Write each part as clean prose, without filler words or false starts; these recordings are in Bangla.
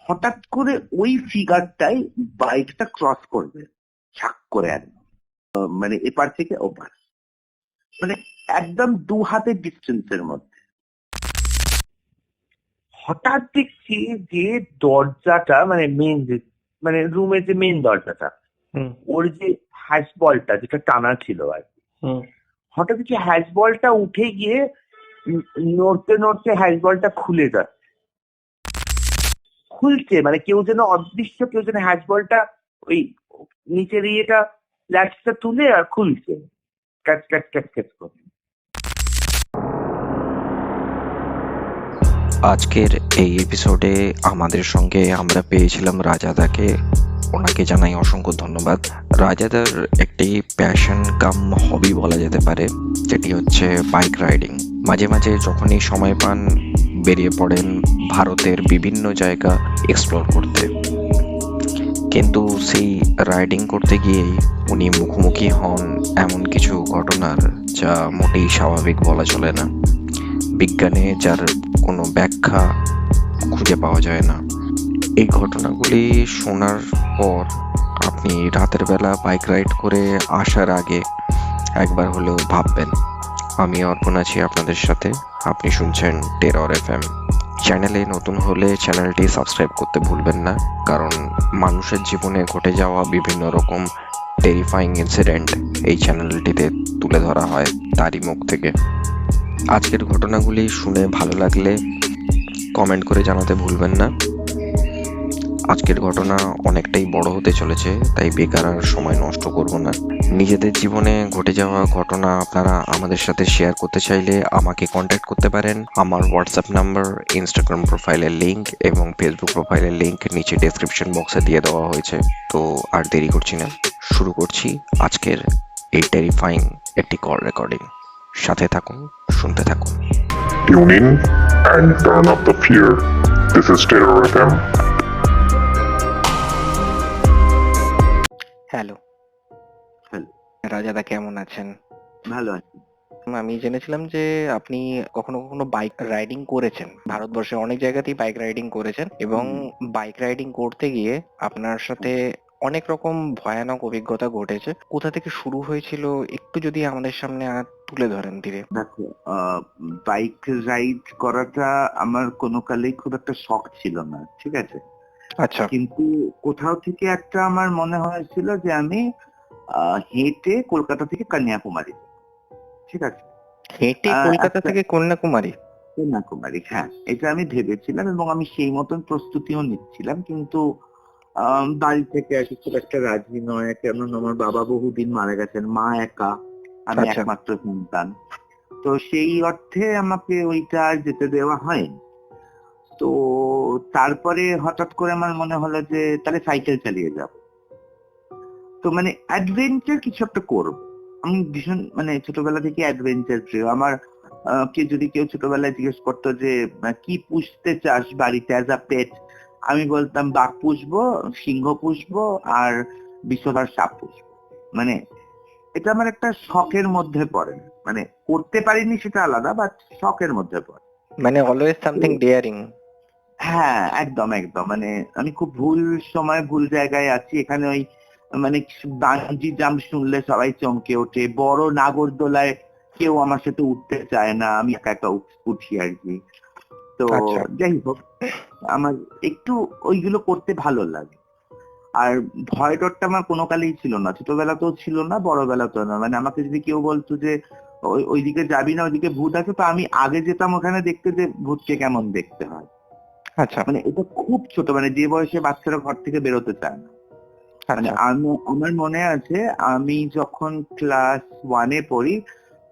হঠাৎ করে ওই ফিগারটাই বাইকটা ক্রস করবে ছাক করে একদম, মানে এপার থেকে ওপার, মানে একদম দু হাতের ডিস্টেন্সের মধ্যে। হঠাৎ দেখছি যে দরজাটা, মানে মেন যে, মানে রুমের যে মেন দরজাটা, ওর যে হ্যাশ বলটা যেটা টানা ছিল আর কি, হঠাৎ দেখছি হ্যাশ বলটা উঠে গিয়ে নড়তে নড়তে হ্যাশ বলটা খুলে যাচ্ছে, খুলছে, মানে কেউ যেন অদৃশ্য কেউ যেন হ্যাশ বলটা ওই নিচের ইয়েটা ল্যাচটা তুলে আর খুলছে ক্যাচ ক্যাচ ক্যাচ ক্যাচ করে। আজকের এই এপিসোডে আমাদের সঙ্গে আমরা পেয়েছিলাম রাজাদাকে। ওনাকে জানাই অসংখ্য ধন্যবাদ। রাজাদার একটি প্যাশন কাম হবি বলা যেতে পারে, যেটি হচ্ছে বাইক রাইডিং। মাঝে মাঝে যখনই সময় পান বেরিয়ে পড়েন ভারতের বিভিন্ন জায়গা এক্সপ্লোর করতে। কিন্তু সেই রাইডিং করতে গিয়েই উনি মুখোমুখি হন এমন কিছু ঘটনার, যা মোটেই স্বাভাবিক বলা চলে না। বিজ্ঞানে যার কোনো ব্যাখ্যা খুঁজে পাওয়া যায় না। এই ঘটনাগুলি শোনার পর আপনি রাতের বেলা বাইক রাইড করে আসার আগে একবার হলেও ভাববেন। আমি অর্পণ আছি আপনাদের সাথে। আপনি শুনছেন টেরর এফএম। চ্যানেলে নতুন হলে চ্যানেলটি সাবস্ক্রাইব করতে ভুলবেন না, কারণ মানুষের জীবনে ঘটে যাওয়া বিভিন্ন রকম টেরিফাইং ইনসিডেন্ট এই চ্যানেলটিতে তুলে ধরা হয় তারই মুখ থেকে। আজকের ঘটনাগুলি শুনে ভালো লাগলে কমেন্ট করে জানাতে ভুলবেন না। আজকের ঘটনা অনেকটাই বড় হতে চলেছে, তাই বেকার আর সময় নষ্ট করব না। নিজেদের জীবনে ঘটে যাওয়া ঘটনা আপনারা আমাদের সাথে শেয়ার করতে চাইলে আমাকে কন্ট্যাক্ট করতে পারেন। আমার হোয়াটসঅ্যাপ নাম্বার, ইনস্টাগ্রাম প্রোফাইলের লিঙ্ক এবং ফেসবুক প্রোফাইলের লিঙ্ক নিচে ডেসক্রিপশন বক্সে দিয়ে দেওয়া হয়েছে। তো আর দেরি করছি না, শুরু করছি আজকের এই টেরিফাইং একটি কল রেকর্ডিং। সাথে থাকুন, শুনতে থাকুন। Tune in and turn up the fear. This is Terror FM. Hello hello, রাজাদা, কেমন আছেন? ভালো আছি। আমি জেনেছিলাম যে আপনি কখনো কখনো বাইক রাইডিং করেছেন, ভারতবর্ষে অনেক জায়গাতেই বাইক রাইডিং করেছেন, এবং বাইক রাইডিং করতে গিয়ে আপনার সাথে অনেক রকম ভয়ানক অভিজ্ঞতা ঘটেছে। কোথা থেকে শুরু হয়েছিল একটু যদি আমাদের সামনে তুলে ধরেন ধীরে। দেখো, বাইক রাইড করাটা আমার কোনো কালেই খুব একটা শখ ছিল না, ঠিক আছে। আচ্ছা, কিন্তু কোথাও থেকে একটা আমার মনে হয়েছিল যে আমি হেঁটে কলকাতা থেকে কন্যাকুমারী যাব। ঠিক আছে। হেঁটে কলকাতা একটা থেকে কন্যাকুমারী? কন্যাকুমারী, হ্যাঁ, এটা আমি ভেবেছিলাম এবং আমি সেই মতন প্রস্তুতিও নিচ্ছিলাম, কিন্তু বাড়ি থেকে আর কি খুব একটা রাজি নয়। কেননা আমার বাবা বহুদিন মারা গেছেন, মা একা, আমি আচ্ছা, একমাত্র সন্তান। তো সেই অর্থে আমাকে ওইটা আর যেতে দেওয়া হয়নি। তো তারপরে হঠাৎ করে আমার মনে হলো যে তাহলে সাইকেল চালিয়ে যাব। তো মানে অ্যাডভেঞ্চার কিছু একটা করব। আমি ভীষণ মানে ছোটবেলা থেকে অ্যাডভেঞ্চার প্রিয় আমার। যদি কেউ ছোটবেলায় জিজ্ঞেস করতো যে কি পুষতে চাস বাড়িতে অ্যাজ আ পেট, আমি বলতাম বাঘ পুষবো, সিংহ পুষবো আর বিষধর সাপ পুষবো। মানে এটা আমার একটা শখের মধ্যে পড়ে। মানে করতে পারিনি সেটা আলাদা, বাট শখের মধ্যে পড়ে। মানে অলওয়েজ সামথিং ডেয়ারিং। হ্যাঁ, একদম একদম। মানে আমি খুব ভুল সময় ভুল জায়গায় আছি। এখানে ওই মানে বাঞ্জি জাম্প শুনলে সবাই চমকে ওঠে, বড় নাগরদোলায় কেউ আমার সাথে উঠতে চায় না, আমি একা একা উঠি আর কি। তো আচ্ছা, যাই হোক, আমার একটু ওইগুলো করতে ভালো লাগে। আর ভয় ডরটা আমার কোনো কালেই ছিল না, ছোটবেলাতেও ছিল না, বড়বেলাতেও না। মানে আমাকে যদি কেউ বলতো যে ওইদিকে যাবি না, ওইদিকে ভূত আছে, তো আমি আগে যেতাম ওখানে দেখতে যে ভূতকে কেমন দেখতে হয়। আচ্ছা, মানে এটা খুব ছোট, মানে যে বয়সে বাচ্চারা ঘর থেকে বেরোতে চায় না। মানে আচ্ছা, আমার মনে আছে আমি যখন ক্লাস 1-এ পড়ি,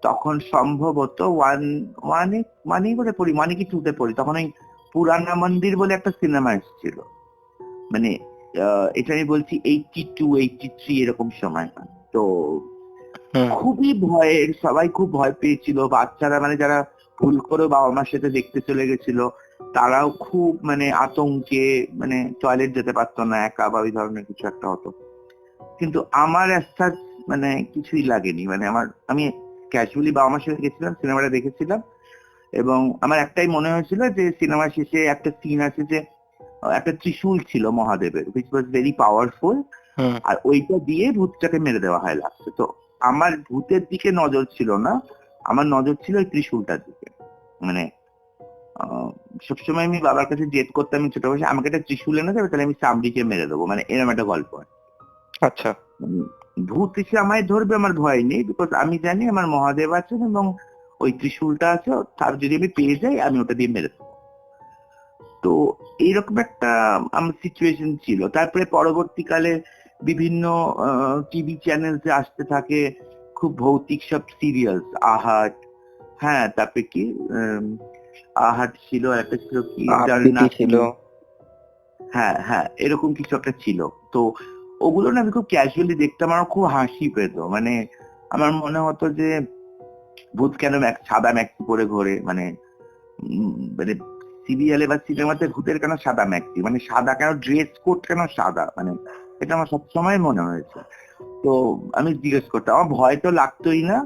তখন সম্ভবত ওয়ানই বলে পড়ি, মানে কি 2-তে পড়ি, তখন ওই পুরানা মন্দির বলে একটা সিনেমা এসেছিল। মানে এটা আমি বলছি 82 83 এরকম সময়। তো খুবই ভয়ের, সবাই খুব ভয় পেয়েছিল, বাচ্চারা মানে যারা ভুল করে বাবা মার সাথে দেখতে চলে গেছিল তারাও খুব মানে আতঙ্কে, মানে টয়লেট যেতে পারতো না একা, বা ওই ধরনের কিছু একটা হতো। কিন্তু আমার একটা মানে কিছুই লাগেনি। মানে আমি ক্যাজুয়ালি বাবা মার সাথে গেছিলাম, সিনেমাটা দেখেছিলাম, এবং আমার একটাই মনে হয়েছিল যে সিনেমা শেষে একটা সিন আছে যে একটা ত্রিশূল ছিল মহাদেবের, which was very powerful, হুম। আর ওইটা দিয়ে ভূতটাকে মেরে দেওয়া হয় লাস্টে। তো আমার ভূতের দিকে নজর ছিল না, আমার নজর ছিল ওই ত্রিশূলটার দিকে। মানে সবসময় আমি বাবার কাছে জেদ করতাম, আমি ছোট বয়সে, আমাকে একটা ত্রিশূল এনে দেবে, তাহলে আমি সামরিকে মেরে দেবো, মানে এরকম একটা গল্প হয়। আচ্ছা। ভূত এসে আমায় ধরবে আমার ভয় নেই, বিকজ আমি জানি আমার মহাদেব আছেন এবং ওই ত্রিশূলটা আছে, তার যদি আমি পেয়ে যাই আমি ওটা দিয়ে মেরে দেবো। তো এইরকম একটা আমার সিচুয়েশন ছিল। তারপরে পরবর্তীকালে বিভিন্ন টিভি চ্যানেলসে আসতে থাকে খুব ভৌতিক সব সিরিয়ালস, আহাট, হ্যাঁ, তারপরে কি আহাট ছিল, আর একটা ছিল কি আবৃত্তি ছিল। হ্যাঁ হ্যাঁ, এরকম কিছু একটা ছিল। তো ওগুলো না আমি খুব ক্যাজুয়ালি দেখতাম, আমার খুব হাসি পেত। মানে আমার মনে হতো যে ভূত কেন সাদা ম্যাক্সি পরে ঘোরে, মানে মানে সিরিয়ালে বা সিনেমাতে ভূতের কেন সাদা ম্যাক্সি, মানে সাদা কেন ড্রেস কোড, কেন সাদা, মানে এটা আমার সবসময় মনে হয়েছে। তো আমি জিজ্ঞেস করতাম, আমার ভয় তো লাগতোই না।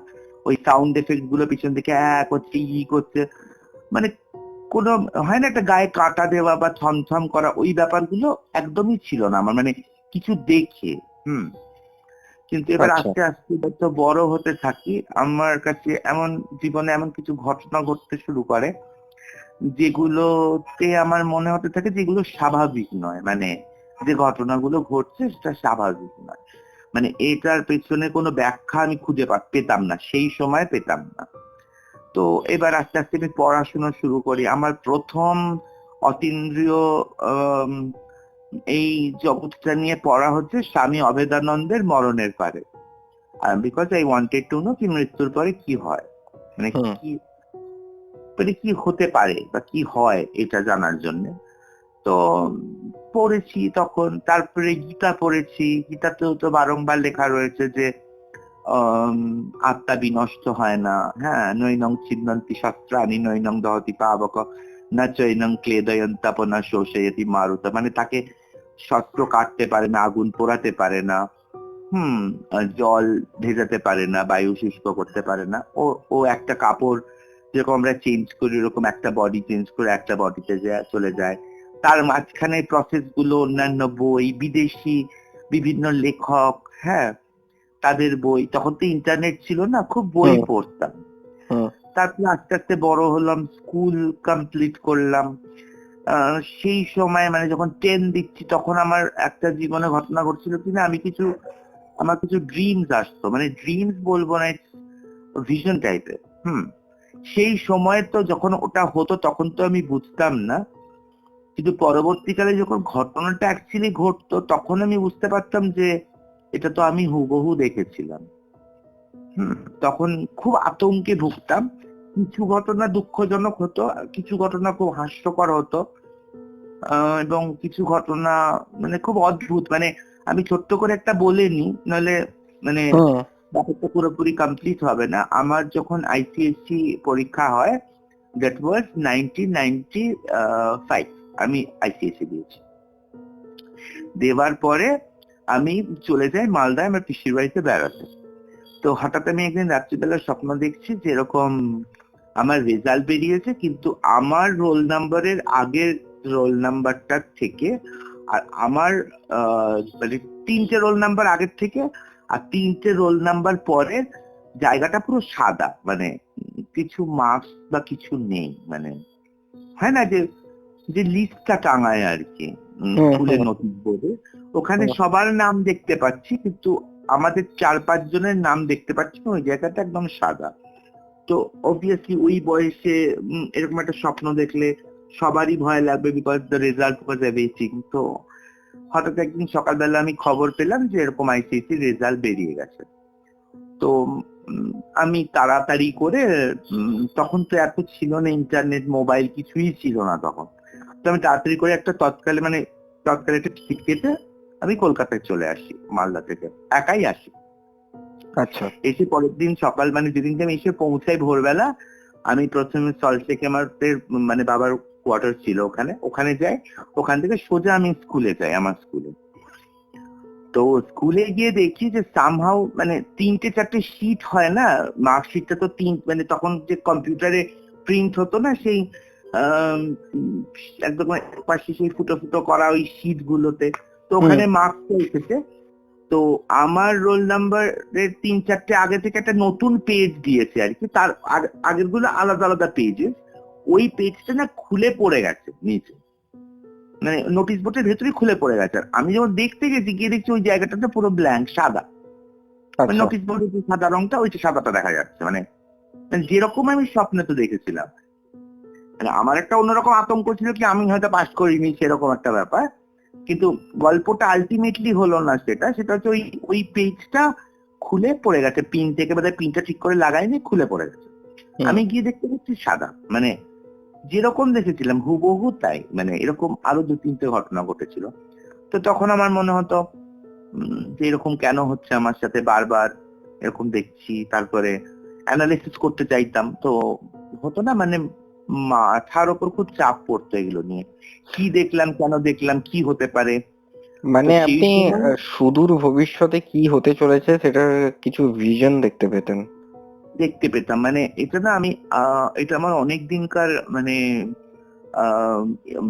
ওই সাউন্ড এফেক্ট গুলো পিছন থেকে করছে, করছে, মানে কোনো হয় না একটা গায়ে কাঁটা দেওয়া বা থমথম করা, ওই ব্যাপারগুলো একদমই ছিল না আমার, মানে কিছু দেখে। কিন্তু এবার আচ্ছা। আস্তে আস্তে যত বড় হতে থাকি, আমার কাছে এমন জীবনে এমন কিছু ঘটনা ঘটতে শুরু করে যেগুলোতে আমার মনে হতে থাকে যেগুলো স্বাভাবিক নয়, মানে যে ঘটনাগুলো ঘটছে সেটা স্বাভাবিক নয়, মানে এটার পেছনে কোনো ব্যাখ্যা আমি খুঁজে পেতাম না, সেই সময় পেতাম না। তো এবার আস্তে আস্তে আমি পড়াশোনা শুরু করি। আমার প্রথম অতীন্দ্রিয় আম, এই জগৎটা নিয়ে পড়া হচ্ছে স্বামী অভেদানন্দের মরণের পারে, because I wanted to know কি মৃত্যুর পরে কি হয়, মানে হুম। কি, মানে কি হতে পারে বা কি হয় এটা জানার জন্য। তো পড়েছি তখন, তারপরে গীতা পড়েছি। গীতাতেও তো বারংবার লেখা রয়েছে যে আত্মা বিনষ্ট হয় না, হ্যাঁ, নৈনং ছিন্নন্তি শস্ত্রাণি নৈনং দহতি পাবক না চৈনং ক্লেদয়ন্তাপনা শোষয়তি মারুতা, মানে তাকে শস্ত্র কাটতে পারে না, আগুন পোড়াতে পারে না, জল ভেজাতে পারে না, বায়ু শুষ্ক করতে পারে না। ও ও একটা কাপড় যেরকম আমরা চেঞ্জ করি, এরকম একটা বডি চেঞ্জ করে একটা বডিতে চলে যায়। তার মাঝখানে প্রসেস গুলো অন্যান্য বই, বিদেশি বিভিন্ন লেখক, হ্যাঁ, তাদের বই, তখন তো ইন্টারনেট ছিল না, খুব বই পড়তাম। তারপরে আস্তে আস্তে বড় হলাম, স্কুল কমপ্লিট করলাম। সেই সময় মানে যখন 10 দিচ্ছি, তখন আমার একটা জীবনে ঘটনা ঘটছিল কিনা, আমার কিছু ড্রিমস আসতো, মানে ড্রিমস বলবো না, ভিশন টাইপের। সেই সময় তো যখন ওটা হতো তখন তো আমি বুঝতাম না, কিন্তু পরবর্তীকালে যখন ঘটনাটা অ্যাকচুয়ালি ঘটতো তখন আমি বুঝতে পারতাম যে এটা তো আমি হুবহু দেখেছিলাম। তখন খুব আতঙ্কে ভুগতাম। কিছু ঘটনা দুঃখজনক হতো, কিছু ঘটনা খুব হাস্যকর হতো, এবং কিছু ঘটনা মানে খুব অদ্ভুত। মানে আমি ছোট্ট করে একটা বলে নি, নাহলে মানে ব্যাপারটা পুরোপুরি কমপ্লিট হবে না। আমার যখন আইসিএসসি পরীক্ষা হয়, দ্যাট ওয়াজ 1995, আমি আইসিএসসি দিয়েছি। দেওয়ার পরে আমি চলে যাই মালদায় আমার পিসির বাড়িতে বেড়াতে। তো হঠাৎ আমি একদিন রাত্রিবেলা স্বপ্ন দেখছি যে এরকম আমার রেজাল্ট বেরিয়েছে, কিন্তু আমার রোল নাম্বারের আগের রোল নাম্বারটার থেকে, আর আমার মানে 3টে রোল নাম্বার আগের থেকে আর 3টে রোল নাম্বার পরের জায়গাটা পুরো সাদা, মানে কিছু মার্কস বা কিছু নেই, মানে হয় না যে যে লিস্টটা টাঙায় আর কি স্কুলের নোটিশ বোর্ডে, ওখানে সবার নাম দেখতে পাচ্ছি কিন্তু আমাদের 4-5 জনের নাম দেখতে পাচ্ছি না, ওই জায়গাটা একদম সাদা। তো অবভিয়াসলি ওই বয়সে এরকম একটা স্বপ্ন দেখলে সবারই ভয় লাগবে, because the result was awaiting. তো হঠাৎ একদিন সকালবেলা আমি খবর পেলাম যে এরকম আইসিএসসি রেজাল্ট বেরিয়ে গেছে। তো আমি তাড়াতাড়ি করে, তখন তো এত ছিল না ইন্টারনেট, মোবাইল কিছুই ছিল না তখন, তো আমি তাড়াতাড়ি করে একটা তৎকালে একটা টিকিট কেটে আমি কলকাতায় চলে আসি, মালদা থেকে একাই আসি। আচ্ছা। এসে পরের দিন সকাল, মানে যেদিনকে আমি এসে পৌঁছাই ভোরবেলা, আমি প্রথমে সল্টলেকে মানে বাবার কোয়ার্টার ছিল, ওখানে যাই। ওখান থেকে সোজা আমি স্কুলে যাই, আমার স্কুলে। তো স্কুলে গিয়ে দেখি যে সামহাউ মানে 3-4টে শিট হয় না, মার্কশিটটা তো মানে তখন যে কম্পিউটারে প্রিন্ট হতো না, সেই আম, উম, একদম পাশে সেই ফুটো ফুটো করা ওই শীট গুলোতে, তো ওখানে মার্কস এসেছে। তো আমার রোল নাম্বারের 3-4টে আগে থেকে একটা নতুন পেজ দিয়েছে আর কি, তার আগের গুলো আলাদা আলাদা পেজে। ওই পেজটা না খুলে পড়ে গেছে নিচে, মানে নোটিশ বোর্ডের ভেতরে খুলে পড়ে গেছে। আর আমি যখন দেখতে গেছি, গিয়ে দেখছি ওই জায়গাটাতে পুরো ব্ল্যাঙ্ক, সাদা। মানে আচ্ছা। নোটিশ বোর্ডের যে সাদা রংটা, ওই যে সাদাটা দেখা যাচ্ছে, মানে মানে যেরকম আমি স্বপ্নে তো দেখেছিলাম। মানে আমার একটা অন্যরকম আতঙ্ক ছিল কি আমি হয়তো পাস করিনি, সেরকম একটা ব্যাপার। কিন্তু গল্পটা আলটিমেটলি হলো না সেটা, সেটা হচ্ছে ওই ওই পেজটা খুলে পড়ে গেছে, পিন থেকে বোধহয় পিনটা ঠিক করে লাগাইনি, খুলে পড়ে গেছে। আমি গিয়ে দেখতে পাচ্ছি সাদা, মানে যেরকম দেখেছিলাম হুবহু তাই। মানে এরকম আরো 2-3টে ঘটনা ঘটেছিল। তো তখন আমার মনে হতো যে এরকম কেন হচ্ছে আমার সাথে বারবার, এরকম দেখছি। তারপরে অ্যানালিসিস করতে চাইতাম, তো হতো না, মানে মাথার উপর খুব চাপ পড়তো এগুলো নিয়ে, কি দেখলাম, কেন দেখলাম, কি হতে পারে। তো মানে সেই আপনি সময় সুদূর ভবিষ্যতে কি হতে চলেছে সেটার কিছু ভিশন দেখতে পেতেন। দেখতে পেতাম, মানে এটা না আমি এটা আমার অনেক দিনকার মানে আহ,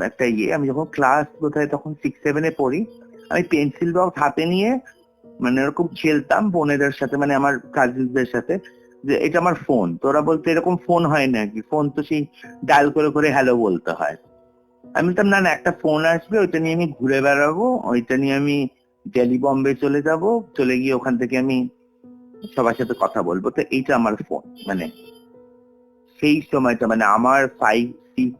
একটা ইয়ে। আমি যখন ক্লাস বোধহয় তখন 6-7-এ পড়ি, আমি পেন্সিল বক্স হাতে নিয়ে মানে এরকম খেলতাম বোনেদের সাথে, মানে আমার কাজিনদের সাথে, যে এটা আমার ফোন। তোরা বলতে এরকম ফোন হয় নাকি, ফোন তো সেই ডায়াল করে করে হ্যালো বলতে হয়। আমি বলতাম না না, একটা ফোন আসবে, ওইটা নিয়ে আমি ঘুরে বেড়াবো, ওইটা নিয়ে আমি দিল্লি বম্বে চলে যাব, চলে গিয়ে ওখান থেকে আমি সবার সাথে কথা বলবো। তো এইটা আমার ফোন। মানে সেই সময়টা, মানে আমার 5-6,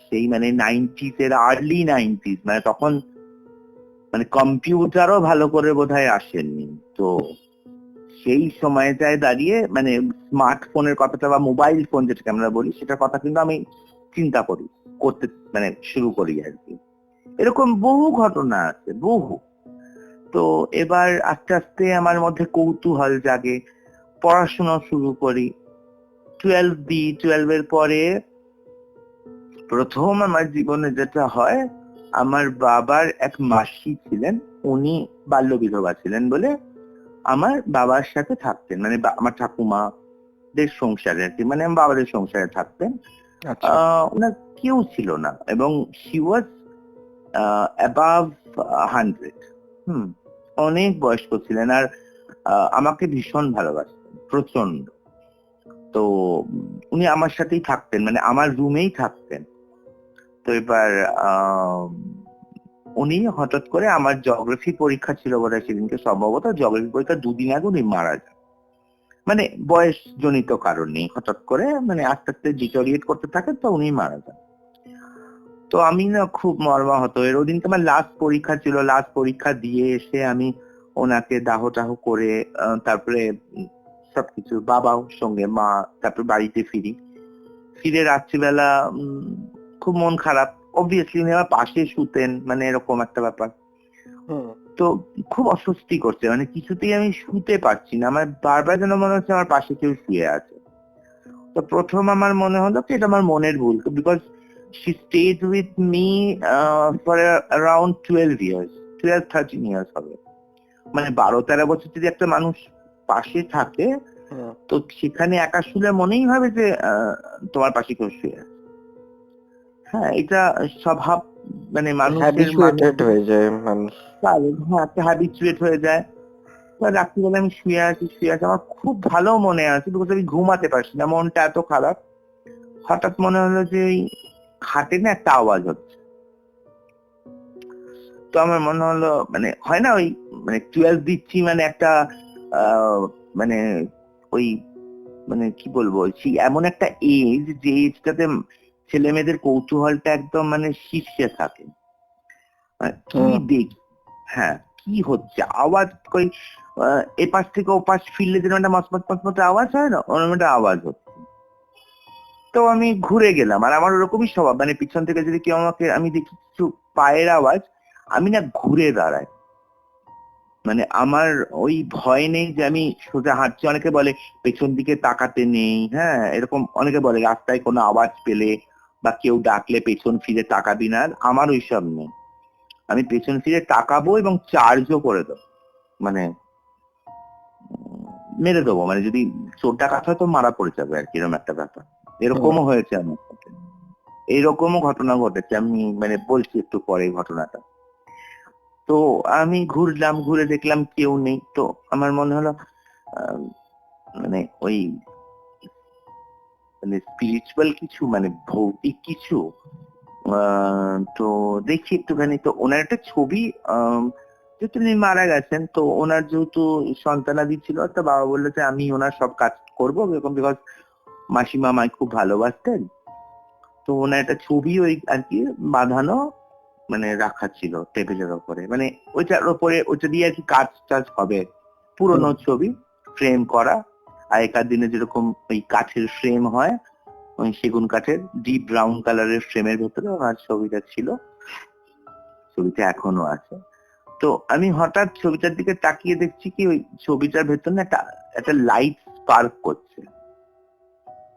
সেই মানে 90s-এর আর্লি 90s, মানে তখন মানে কম্পিউটারও ভালো করে বোধহয় আসেনি। তো সেই সময়টায় দাঁড়িয়ে মানে স্মার্টফোনের কথাটা বা মোবাইল ফোন যেটাকে আমরা বলি, সেটার কথা কিন্তু আমি চিন্তা করি, করতে মানে শুরু করি আর কি। এরকম বহু ঘটনা আছে, বহু। তো এবার আস্তে আস্তে আমার মধ্যে কৌতূহল জাগে, পড়াশোনা শুরু করি। 12 এর পরে প্রথম আমার জীবনে যেটা হয়, আমার বাবার এক মাসি ছিলেন, উনি বাল্য বিধবা ছিলেন বলে আমার বাবার সাথে থাকতেন, মানে আমার ঠাকুমাদের সংসারে আর কি, মানে আমার বাবাদের সংসারে থাকতেন। আচ্ছা। ওনার কেউ ছিল না, এবং শি ওয়াজ অ্যাবাভ 100। অনেক বয়স্ক ছিলেন। আর আমাকে ভীষণ ভালোবাসতেন, প্রচন্ড। তো উনি আমার সাথেই থাকতেন, মানে আমার রুমেই থাকতেন। তো এবার আহ, উনি হঠাৎ করে, আমার জিওগ্রাফি পরীক্ষা ছিল বোধহয় সেদিনকে, সম্ভবত জিওগ্রাফি পরীক্ষা 2 দিন আগে উনি মারা যান। মানে বয়স জনিত কারণে হঠাৎ করে, মানে আস্তে আস্তে ডিটোরিয়েট করতে থাকে, তো উনি মারা যান। তো আমি না খুব মর্মাহত। এর ওদিনকে আমার লাস্ট পরীক্ষা ছিল, লাস্ট পরীক্ষা দিয়ে এসে আমি ওনাকে দাহ টাহ করে তারপরে সবকিছু, বাবাও সঙ্গে, মা, তারপর বাড়িতে ফিরি। ফিরে রাত্রিবেলা খুব মন খারাপ। অবভিয়াসলি উনি আমার পাশে শুতেন, মানে এরকম একটা ব্যাপার। তো খুব অস্বস্তি করছে, মানে কিছুতেই আমি শুতে পারছি না, আমার বারবার যেন মনে হচ্ছে আমার পাশে কেউ শুয়ে আছে। তো প্রথম আমার মনে হলো কি এটা আমার মনের ভুল, because she stayed with me for around 12 years, 12-13 years হবে। মানে 12-13 বছর যদি একটা মানুষ পাশে থাকে, তো সেখানে একা শুলে মনেই হবে যে তোমার পাশে কেউ শুয়ে আছে। হ্যাঁ, এটা স্বভাব, মানে মানুষের হ্যাবিচুয়েটেড হয়ে যায় মানুষ। হ্যাঁ, একটা হ্যাবিচুয়েট হয়ে যায়। এবার রাত্রিবেলা আমি শুয়ে আছি, আমার খুব ভালো মনে আছে, বিকজ আমি ঘুমাতে পারছি না, মনটা এত খারাপ। হঠাৎ মনে হলো যে এই খাটে না একটা আওয়াজ হচ্ছে। তো আমার মনে হলো, মানে হয় না ওই, মানে 12 দিচ্ছি, মানে একটা মানে ওই, মানে কি বলবো, সেই এমন একটা এজ, যে এজটাতে ছেলে মেয়েদের কৌতূহলটা একদম মানে শীর্ষে থাকে। কি দেখি, হ্যাঁ কি হচ্ছে, আওয়াজ কই, এপাশ থেকে ওপাশ ফিরলে যেন একটা মসমত মসমত আওয়াজ হয় না, ওরকম একটা আওয়াজ হচ্ছে। তো আমি ঘুরে গেলাম, আর আমার ওরকমই স্বভাব, মানে পিছন থেকে যদি কেউ আমাকে, আমি দেখি কিছু পায়ের আওয়াজ, আমি না ঘুরে দাঁড়াই। মানে আমার ওই ভয় নেই যে আমি সোজা হাঁটছি। অনেকে বলে পেছন দিকে তাকাতে নেই, হ্যাঁ এরকম অনেকে বলে, রাস্তায় কোনো আওয়াজ পেলে বা কেউ ডাকলে পেছন ফিরে তাকাবি না। আর আমার ওইসব নেই, আমি পেছন ফিরে তাকাবো এবং চার্জও করে দেবো, মানে মেরে দেবো, মানে যদি চোর ডাকাত হয় তো মারা পড়ে যাবে আর কি, এরকম একটা ব্যাপার। এরকমও হয়েছে আমার সাথে। এরকমও ঘটনা ঘটেছে, আমি মানে বলছি একটু পরে এই ঘটনাটা। তো আমি ঘুরলাম, ঘুরে দেখলাম কেউ নেই। তো আমার মনে হলো আহ, মানে ওই মানে স্পিরিচুয়াল কিছু, মানে ভৌতিক কিছু। তো দেখি একটুখানি, তো ওনার একটা ছবি, যেহেতু উনি মারা গেছেন, তো ওনার যেহেতু সন্তানাদি ছিল, তো বাবা বললো যে আমি ওনার সব কাজ করবো এরকম, বিকজ মাসিমা আমায় খুব ভালোবাসতেন। তো ওনার একটা ছবি ওই আর কি বাঁধানো, মানে রাখা ছিল টেবিলের ওপরে, মানে ওইটার ওপরে ওইটা দিয়ে আর কি কাজ টাজ হবে। পুরোনো ছবি, ফ্রেম করা, আগেকার দিনে যেরকম ওই কাঠের ফ্রেম হয়, ওই সেগুন কাঠের ডিপ ব্রাউন কালারের ফ্রেমের ভেতরে ওনার ছবিটা ছিল। ছবিটা এখনো আছে। তো আমি হঠাৎ ছবিটার দিকে তাকিয়ে দেখছি কি ওই ছবিটার ভেতরে না একটা একটা লাইট স্পার্ক করছে।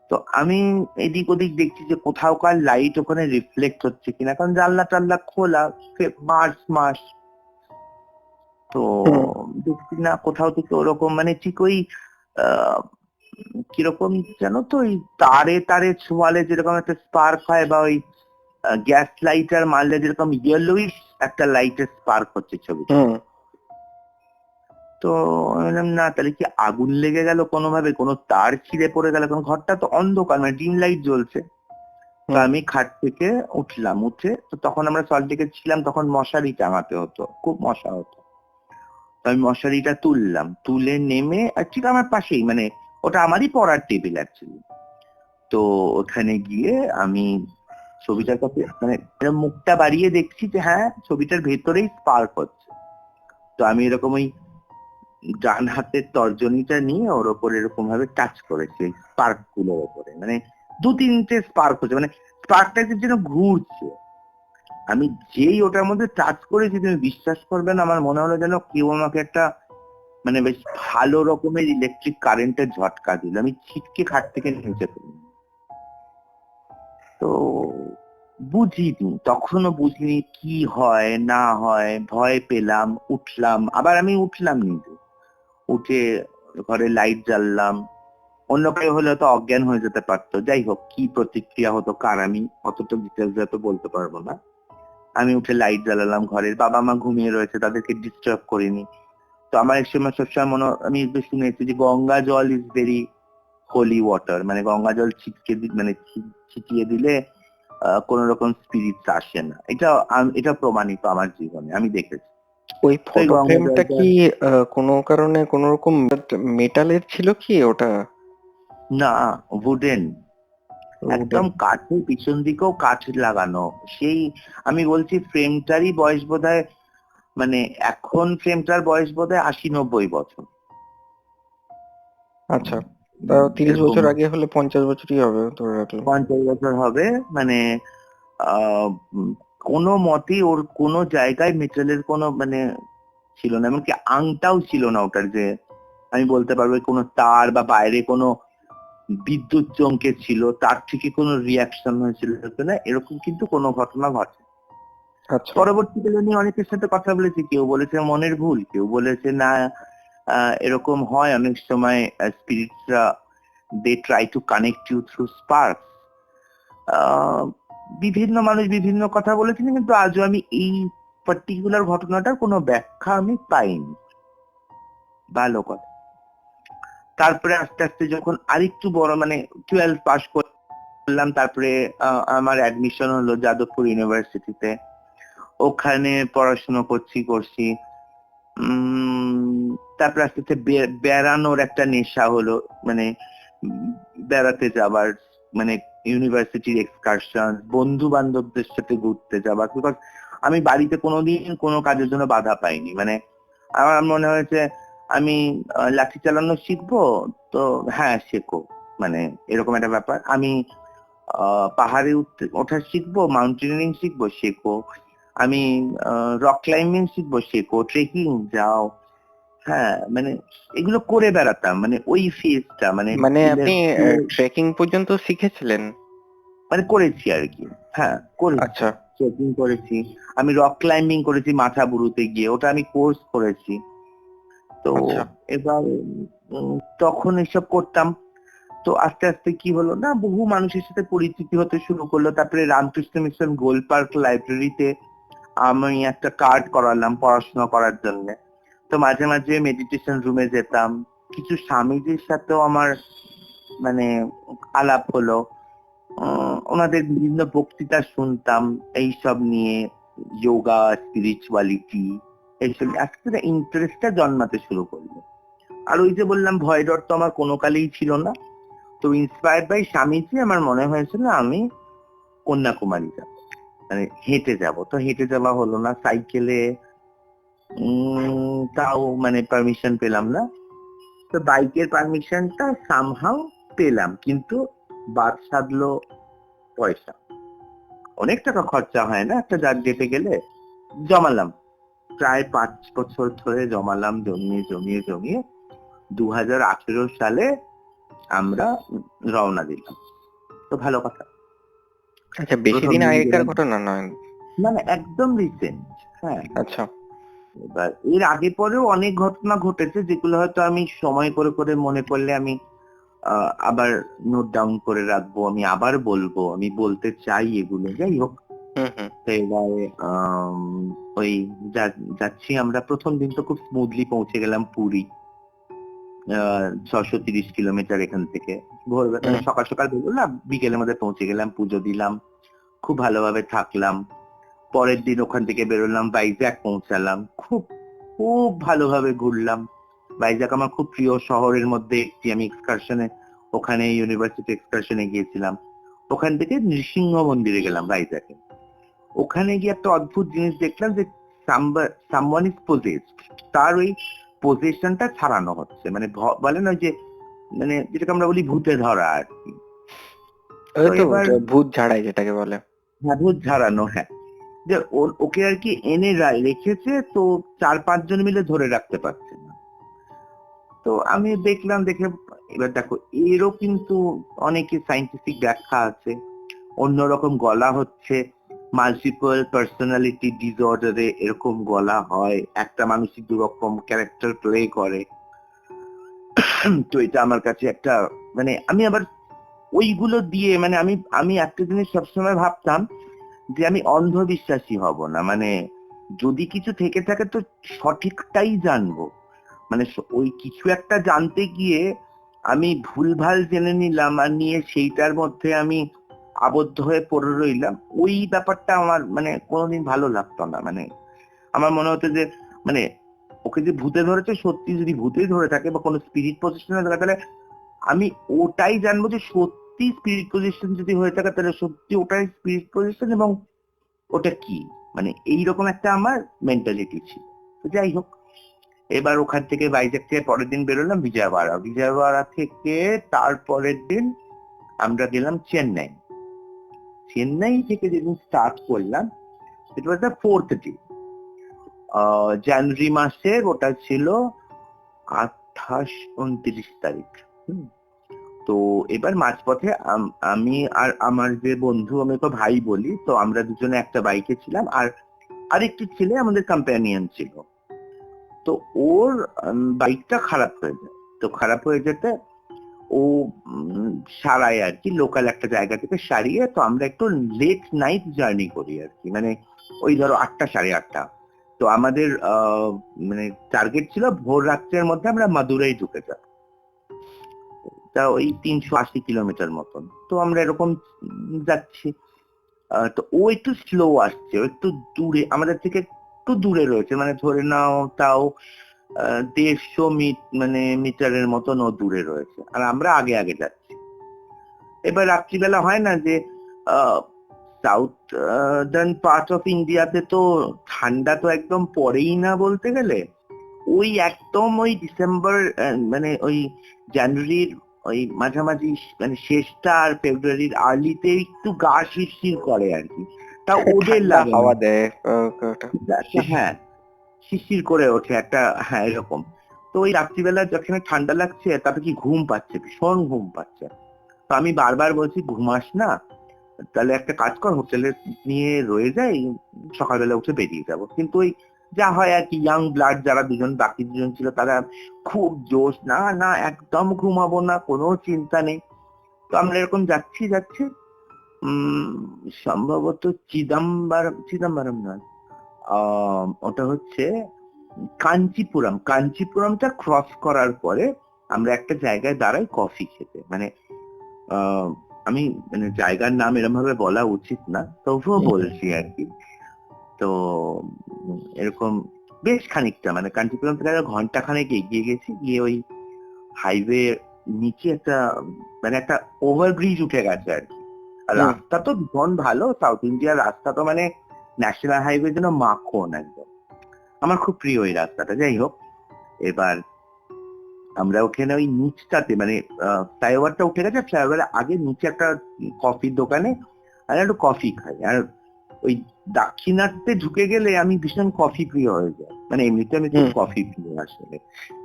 তো আমি এদিক ওদিক দেখছি যে কোথাওকার লাইট ওখানে রিফ্লেক্ট হচ্ছে কিনা, কারণ জানলা টাল্লা খোলা, মার্চ মাস। তো দেখছি না কোথাও থেকে ওরকম, মানে ঠিক ওই আহ কিরকম জানো তো, ওই তারে তারে ছোঁয়ালে যেরকম একটা স্পার্ক হয়, বা ওই গ্যাস লাইটার মারলে যেরকম ইয়েলোইশ একটা লাইটের স্পার্ক হচ্ছে ছবিটা। তো আমি বললাম না, তাহলে কি আগুন লেগে গেল কোনোভাবে, কোনো তার ছিঁড়ে পড়ে গেল, কারণ ঘরটা তো অন্ধকার, মানে ডিম লাইট জ্বলছে। তো আমি খাট থেকে উঠলাম, উঠে, তো তখন আমরা সল্টলেকে ছিলাম, তখন মশারি টাঙাতে হতো, খুব মশা হতো। তো আমি মশারিটা তুললাম, তুলে নেমে, আর ঠিক আমার পাশেই, মানে ওটা আমারই পড়ার টেবিল অ্যাকচুয়ালি। তো ওখানে গিয়ে আমি ছবিটার কাছে মানে এরকম মুখটা বাড়িয়ে দেখছি যে হ্যাঁ ছবিটার ভেতরেই স্পার্ক হচ্ছে। তো আমি এরকম ওই ডান হাতের তর্জনীটা নিয়ে ওর ওপরে এরকম ভাবে টাচ করেছি স্পার্ক গুলোর ওপরে, মানে 2-3টে স্পার্ক হচ্ছে, মানে স্পার্কটা যেন ঘুরছে। আমি যেই ওটার মধ্যে টাচ করেছি, তুমি বিশ্বাস করবে না, আমার মনে হলো যেন কেউ আমাকে একটা মানে বেশ ভালো রকমের ইলেকট্রিক কারেন্টের ঝটকা দিল। আমি ছিটকে খাট থেকে নিচে পড়লাম। তো বুঝিনি, তখনও বুঝিনি কি হয় না হয়, ভয় পেলাম, উঠলাম, আবার আমি উঠলাম নিজে, উঠে ঘরে লাইট জ্বাললাম। অন্য কেউ হলে তো অজ্ঞান হয়ে যেতে পারতো, যাই হোক কি প্রতিক্রিয়া হতো কার আমি অতটা ডিটেলস তো বলতে পারবো না। আমি উঠে লাইট জ্বালালাম, ঘরের বাবা মা ঘুমিয়ে রয়েছে, তাদেরকে ডিস্টার্ব করিনি। তো আমার এক সময় সবসময় মনে, আমি শুনেছি যে গঙ্গা জল ইজ ভেরি হোলি ওয়াটার, মানে গঙ্গা জল মানে ছিটিয়ে দিলে কোন রকম স্পিরিট আসে না। এটা প্রমাণিত আমার জীবনে, আমি দেখেছি। ওই তো এই ফটো গঙ্গা ফ্রেমটা জলটা কি কোনো কারণে কোনো রকম মেটালের ছিল কি ওটা? না, উডেন, একদম কাঠের, পিছন দিকেও কাঠ লাগানো। সেই আমি বলছি ফ্রেমটারই বয়স বোধহয়, মানে এখন ফ্রেমটার বয়স বোধহয় 80-90 বছর। আচ্ছা, তা 30 এরকম বছর আগে হলে 50 বছরই হবে ধরে রাখলাম। 50 বছর হবে। মানে কোনো মতেই ওর কোনো জায়গায় মেটালের কোনো মানে ছিল না, এমনকি আংটাও ছিল না ওটার, যে আমি বলতে পারবো কোনো তার বা বাইরে কোনো বিদ্যুৎ চমকে ছিল তার থেকে কোনো রিয়াকশন হয়েছিল না, এরকম কিন্তু কোনো ঘটনা ঘটে। আচ্ছা, পরবর্তীকালে আমি অনেকের সাথে কথা বলেছি, কেউ বলেছে মনের ভুল, কেউ বলেছে না এরকম হয় অনেক সময়, স্পিরিটসরা they try to connect you through spark. বিভিন্ন মানুষ বিভিন্ন কথা বলেছেন, কিন্তু আজও আমি এই পার্টিকুলার ঘটনাটার কোনো ব্যাখ্যা আমি পাইনি। ভালো কথা। তারপরে আস্তে আস্তে যখন আরেকটু বড়, মানে 12 পাস করলাম, তারপরে আমার অ্যাডমিশন হলো যাদবপুর ইউনিভার্সিটিতে। ওখানে পড়াশোনা করছি। তারপরে আস্তে আস্তে বেড়ানোর একটা নেশা হলো, মানে বেড়াতে যাবার, মানে ইউনিভার্সিটির এক্সকারশন, বন্ধু বান্ধবদের সাথে ঘুরতে যাবার, বিকজ আমি বাড়িতে কোনোদিন কোনো কাজের জন্য বাধা পাইনি। মানে আমার মনে হয়েছে আমি লাঠি চালানো শিখবো, তো হ্যাঁ শেখো, মানে এরকম একটা ব্যাপার। আমি পাহাড়ে ওঠা শিখবো, মাউন্টেনিয়ারিং শিখবো, শেখো। আমি রক ক্লাইম্বিং শিখবো, শেখো। ট্রেকিং যাও, হ্যাঁ, মানে এগুলো করে বেড়াতাম, মানে ওই ফেজটা, মানে মানে স্কুলের, আপনি ট্রেকিং পর্যন্ত শিখেছিলেন? মানে করেছি আর কি। হ্যাঁ করেছি, আচ্ছা, ট্রেকিং করেছি, আমি রক ক্লাইম্বিং করেছি মাথাবুরুতে গিয়ে, ওটা আমি কোর্স করেছি। তো আচ্ছা, এবার তখন এসব করতাম। তো আস্তে আস্তে কি হলো না, বহু মানুষের সাথে পরিচিতি হতে শুরু করলো। তারপরে রামকৃষ্ণ মিশন গোল পার্ক লাইব্রেরিতে আমি একটা কার্ড করালাম পড়াশোনা করার জন্য। তো মাঝে মাঝে মেডিটেশন রুমে যেতাম। কিছু স্বামীজির সাথেও আমার মানে আলাপ হলো। ওনাদের বিভিন্ন বক্তৃতা শুনতাম এইসব নিয়ে, যোগা, স্পিরিচুয়ালিটি, এইসব আস্তে আস্তে ইন্টারেস্টটা জন্মাতে শুরু করলো। আর ওই যে বললাম ভয় ডর তো আমার কোনো কালেই ছিল না। তো ইন্সপায়ার্ড বাই স্বামীজি আমার মনে হয়েছিল আমি কন্যাকুমারী যাব, মানে হেঁটে যাব। তো হেঁটে যাওয়া হলো না, সাইকেলে তাও মানে পারমিশন পেলাম না। তো বাইকের পারমিশনটা সামহাউ পেলাম, কিন্তু বাদ সাধলো পয়সা। অনেক টাকা খরচা হয় না একটা জাত যেতে গেলে। জমালাম, প্রায় 5 বছর ধরে জমালাম, জমিয়ে জমিয়ে জমিয়ে 2018 সালে আমরা রওনা দিলাম। তো ভালো কথা। আচ্ছা, বেশি প্রথম দিন দিন আগেকার গেলাম, ঘটনা নয়? মানে একদম রিসেন্ট। হ্যাঁ, আচ্ছা। এবার এর আগে পরেও অনেক ঘটনা ঘটেছে যেগুলো হয়তো আমি সময় করে করে মনে করলে আমি আবার নোট ডাউন করে রাখবো, আমি আবার বলবো, আমি বলতে চাই এগুলো। যাই হোক, হুম হুম। তো এবারে ওই যাচ্ছি আমরা। প্রথম দিন তো খুব স্মুথলি পৌঁছে গেলাম পুরী। 630 কিলোমিটার এখান থেকে। ভোরবেলা মানে সকাল সকাল বেরোলাম না, বিকেলের মধ্যে পৌঁছে গেলাম, পুজো দিলাম, খুব ভালোভাবে থাকলাম। পরের দিন ওখান থেকে বেরোলাম, ভাইজ্যাক পৌঁছালাম, খুব খুব ভালোভাবে ঘুরলাম। ভাইজ্যাক আমার খুব প্রিয় শহরের মধ্যে একটি। আমি এক্সকারশনে ওখানে ইউনিভার্সিটি এক্সকারশনে গিয়েছিলাম। ওখান থেকে নৃসিংহ মন্দিরে গেলাম ভাইজ্যাকে। ওখানে গিয়ে একটা অদ্ভুত জিনিস দেখলাম যে সামওয়ান ইজ পজেসড, তার ওই পজেশনটা ছাড়ানো হচ্ছে, মানে বলে না যে, মানে যেটাকে আমরা বলি ভূতে ধরা আর কি। ওই তো এবার ভূত ঝাড়াই যেটাকে বলে। ভূত ঝাড়ানো, হ্যাঁ। যে ওকে আর কি এনে রেখেছে, তো 4-5 জন মিলে ধরে রাখতে পারছে না। তো আমি দেখলাম, দেখে এবার দেখো এরও কিন্তু অনেকে সাইন্টিফিক ব্যাখ্যা আছে। অন্যরকম গলা হচ্ছে মাল্টিপল পার্সোনালিটি ডিসঅর্ডারে এরকম গলা হয়, একটা মানুষই দু রকম ক্যারেক্টার প্লে করে। তো এটা আমার কাছে একটা, মানে আমি আবার ওইগুলো দিয়ে, মানে আমি আমি একটা জিনিস সবসময় ভাবতাম যে আমি অন্ধবিশ্বাসী হব না, মানে যদি কিছু থেকে থাকে তো সঠিকটাই জানবো। মানে ওই কিছু একটা জানতে গিয়ে আমি ভুলভাল জেনে নিলাম আর নিয়ে সেইটার মধ্যে আমি আবদ্ধ হয়ে পড়ে রইলাম, ওই ব্যাপারটা আমার মানে কোনোদিন ভালো লাগতো না। মানে আমার মনে হতো যে, মানে ওকে যে ভূতে ধরেছে, সত্যি যদি ভূতেই ধরে থাকে বা কোনো স্পিরিট পজিশনে থাকে, তাহলে আমি ওটাই জানবো যে সত্যি স্পিরিট পজিশন যদি হয়ে থাকে তাহলে সত্যি ওটাই স্পিরিট পজিশন এবং ওটা কি, মানে এইরকম একটা আমার মেন্টালিটি ছিল। তো যাই হোক, এবার ওখান থেকে ভাইজ্যাক থেকে পরের দিন বেরোলাম বিজয়ওয়াড়া। বিজয়ওয়াড়া থেকে তারপরের দিন আমরা গেলাম চেন্নাই। চেন্নাই থেকে যেদিন স্টার্ট করলাম, ইট ওয়াজ দ্য 4th ডে, জানুয়ারি মাসের, ওটা ছিল 28-29 তারিখ। তো এবার মাঝপথে আমি আর আমার যে বন্ধু, আমি তো ভাই বলি, তো আমরা দুজনে একটা বাইকে ছিলাম, আর আরেকটি ছেলে আমাদের কম্প্যানিয়ন ছিল। তো ওর বাইকটা খারাপ হয়ে যায়। তো খারাপ হয়ে যেতে ও সারায় আর কি, লোকাল একটা জায়গা থেকে সারিয়ে। তো আমরা একটু লেট নাইট জার্নি করি আর কি, মানে ওই ধরো 8টা, 8:30। তো আমাদের মানে টার্গেট ছিল ভোর রাত্রের মধ্যে আমরা মাদুরাই ঢুকে যাব। তা ওই 380 কিলোমিটার মতন। তো আমরা এরকম যাচ্ছি। তো ও একটু স্লো আসছে, ও একটু দূরে আমাদের থেকে, একটু দূরে রয়েছে, মানে ধরে নাও তাও 150 মানে মিটারের মতন ও দূরে রয়েছে, আর আমরা আগে আগে যাচ্ছি। এবার রাত্রিবেলা হয় না যে সাউথার্ন পার্ট অফ ইন্ডিয়াতে তো ঠান্ডা তো একদম পড়েই না বলতে গেলে। ওই একদম ওই ডিসেম্বর, মানে ওই জানুয়ারির ওই মাঝামাঝি, মানে শেষটা আর ফেব্রুয়ারির আর্লিতে একটু গা শিরশির করে আর কি। তা ওদের ঠান্ডা লাগে না। হাওয়া দেয় ওটা। হ্যাঁ, শিরশির করে ওঠে একটা, হ্যাঁ এরকম। তো ওই রাত্রিবেলা যখন ঠান্ডা লাগছে, তারপরে কি ঘুম পাচ্ছে, ভীষণ ঘুম পাচ্ছে। তো আমি বারবার বলছি ঘুমাস না, তাহলে একটা কাজ কর, হোটেলে নিয়ে রয়ে যাই, সকালবেলা উঠে বেরিয়ে যাবো। কিন্তু ওই যা হয় আর কি, ইয়াং ব্লাড যারা দুজন, বাকি দুজন ছিল তারা খুব জোশ, না না একদম ঘুমাবো না, কোনো চিন্তা নেই। তো আমরা এরকম যাচ্ছি উম সম্ভবত চিদম্বরম নয়, ওটা হচ্ছে কাঞ্চিপুরমটা ক্রস করার পরে আমরা একটা জায়গায় দাঁড়াই কফি খেতে। মানে আমি মানে জায়গার নাম এরকম ভাবে বলা উচিত না, তবুও বলছি আর কি। তো এরকম বেশ খানিকটা মানে কাঞ্চিপুরম থেকে ঘন্টা খানেক এগিয়ে গেছি, গিয়ে ওই হাইওয়ে নিচে একটা মানে একটা ওভারব্রিজ উঠে গেছে আর কি। আর রাস্তা তো ভীষণ ভালো, সাউথ ইন্ডিয়ার রাস্তা তো মানে ন্যাশনাল হাইওয়ে যেন মাখন একদম। আমার খুব প্রিয় এই রাস্তাটা। যাই হোক, এবার আমরা ওখানে ওই নিচটাতে মানে ফ্লাইওভারটা উঠে গেছে, ফ্লাইওভারের আগে নিচে একটা কফির দোকানে আর একটু কফি খাই। আর ওই দাক্ষিণাত্যে ঢুকে গেলে আমি ভীষণ কফি প্রিয় হয়ে যায়, মানে এমনিতে আমি খুব কফি প্রিয় আসলে।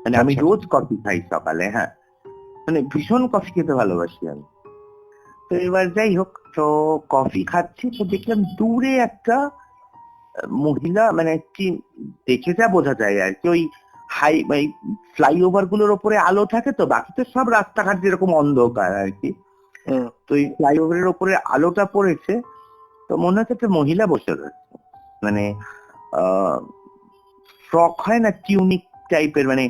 মানে আমি রোজ কফি খাই সকালে, হ্যাঁ, মানে ভীষণ কফি খেতে ভালোবাসি আমি। তো এবার যাই হোক, তো কফি খাচ্ছি, তো দেখলাম দূরে একটা মহিলা, মানে কি দেখে যা বোঝা যায় আর কি, ওই ফ্লাইওভার গুলোর ওপরে আলো থাকে, তো বাকি তো সব রাস্তাঘাট যেরকম অন্ধকার আর কি। তো এই ফ্লাইওভারের ওপরে আলোটা পড়েছে, তো মনে হচ্ছে একটা মহিলা বসে রয়েছে, মানে ফ্রক হয় না, টিউনিক টাইপের, মানে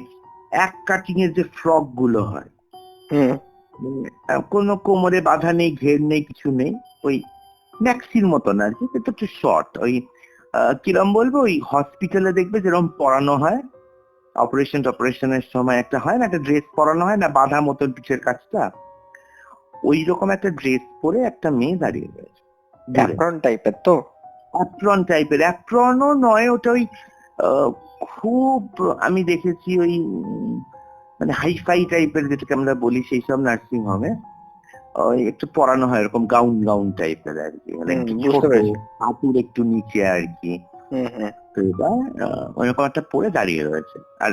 এক কাটিং এর যে ফ্রক গুলো হয়, কোনো কোমরে বাঁধা নেই, ঘের নেই, কিছু নেই, ওই ম্যাক্সির মতন আর কি, কিন্তু একটু শর্ট। ওই কিরম বলবো, ওই হসপিটালে দেখবে যেরকম পরানো হয় অপারেশনের সময়, একটা হয় না, একটা ড্রেস পরানো হয় না, বাঁধা মতন পিঠের কাজটা, ওই রকম একটা ড্রেস পরে একটা মেয়ে দাঁড়িয়ে রয়েছে। অ্যাপ্রন টাইপের, তো অ্যাপ্রনও নয়, ওটা ওই খুব আমি দেখেছি ওই মানে হাইফাই টাইপের যেটাকে আমরা বলি সেই সব নার্সিং হোমে ওই একটু পরানো হয় এরকম গাউন টাইপের আর কি, মানে একটু ছোট, হাঁটুর একটু নিচে আর কি। তো এবার ওইরকম একটা পরে দাঁড়িয়ে রয়েছে, আর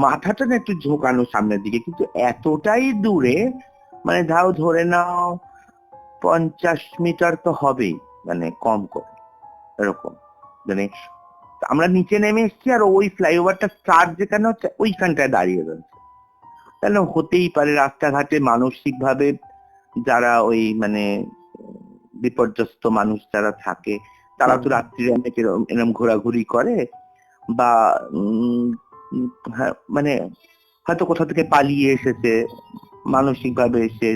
মাথাটা না একটু ঝোঁকানো সামনের দিকে, কিন্তু এতটাই দূরে, মানে ধরে নাও 50 মিটার তো হবেই, মানে কম করে এরকম। মানে আমরা নিচে নেমে এসেছি, আর ওই ফ্লাইওভারটা স্টার্ট যেখানে হচ্ছে ওইখানটায় দাঁড়িয়ে রয়েছে। তাহলে হতেই পারে রাস্তাঘাটে মানসিক ভাবে যারা ওই মানে বিপর্যস্ত মানুষ যারা থাকে, তারা তো রাত্রিরে অনেক এরকম ঘোরাঘুরি করে, বা মানে হয়তো কোথা থেকে পালিয়ে এসেছে, মানসিক ভাবে সে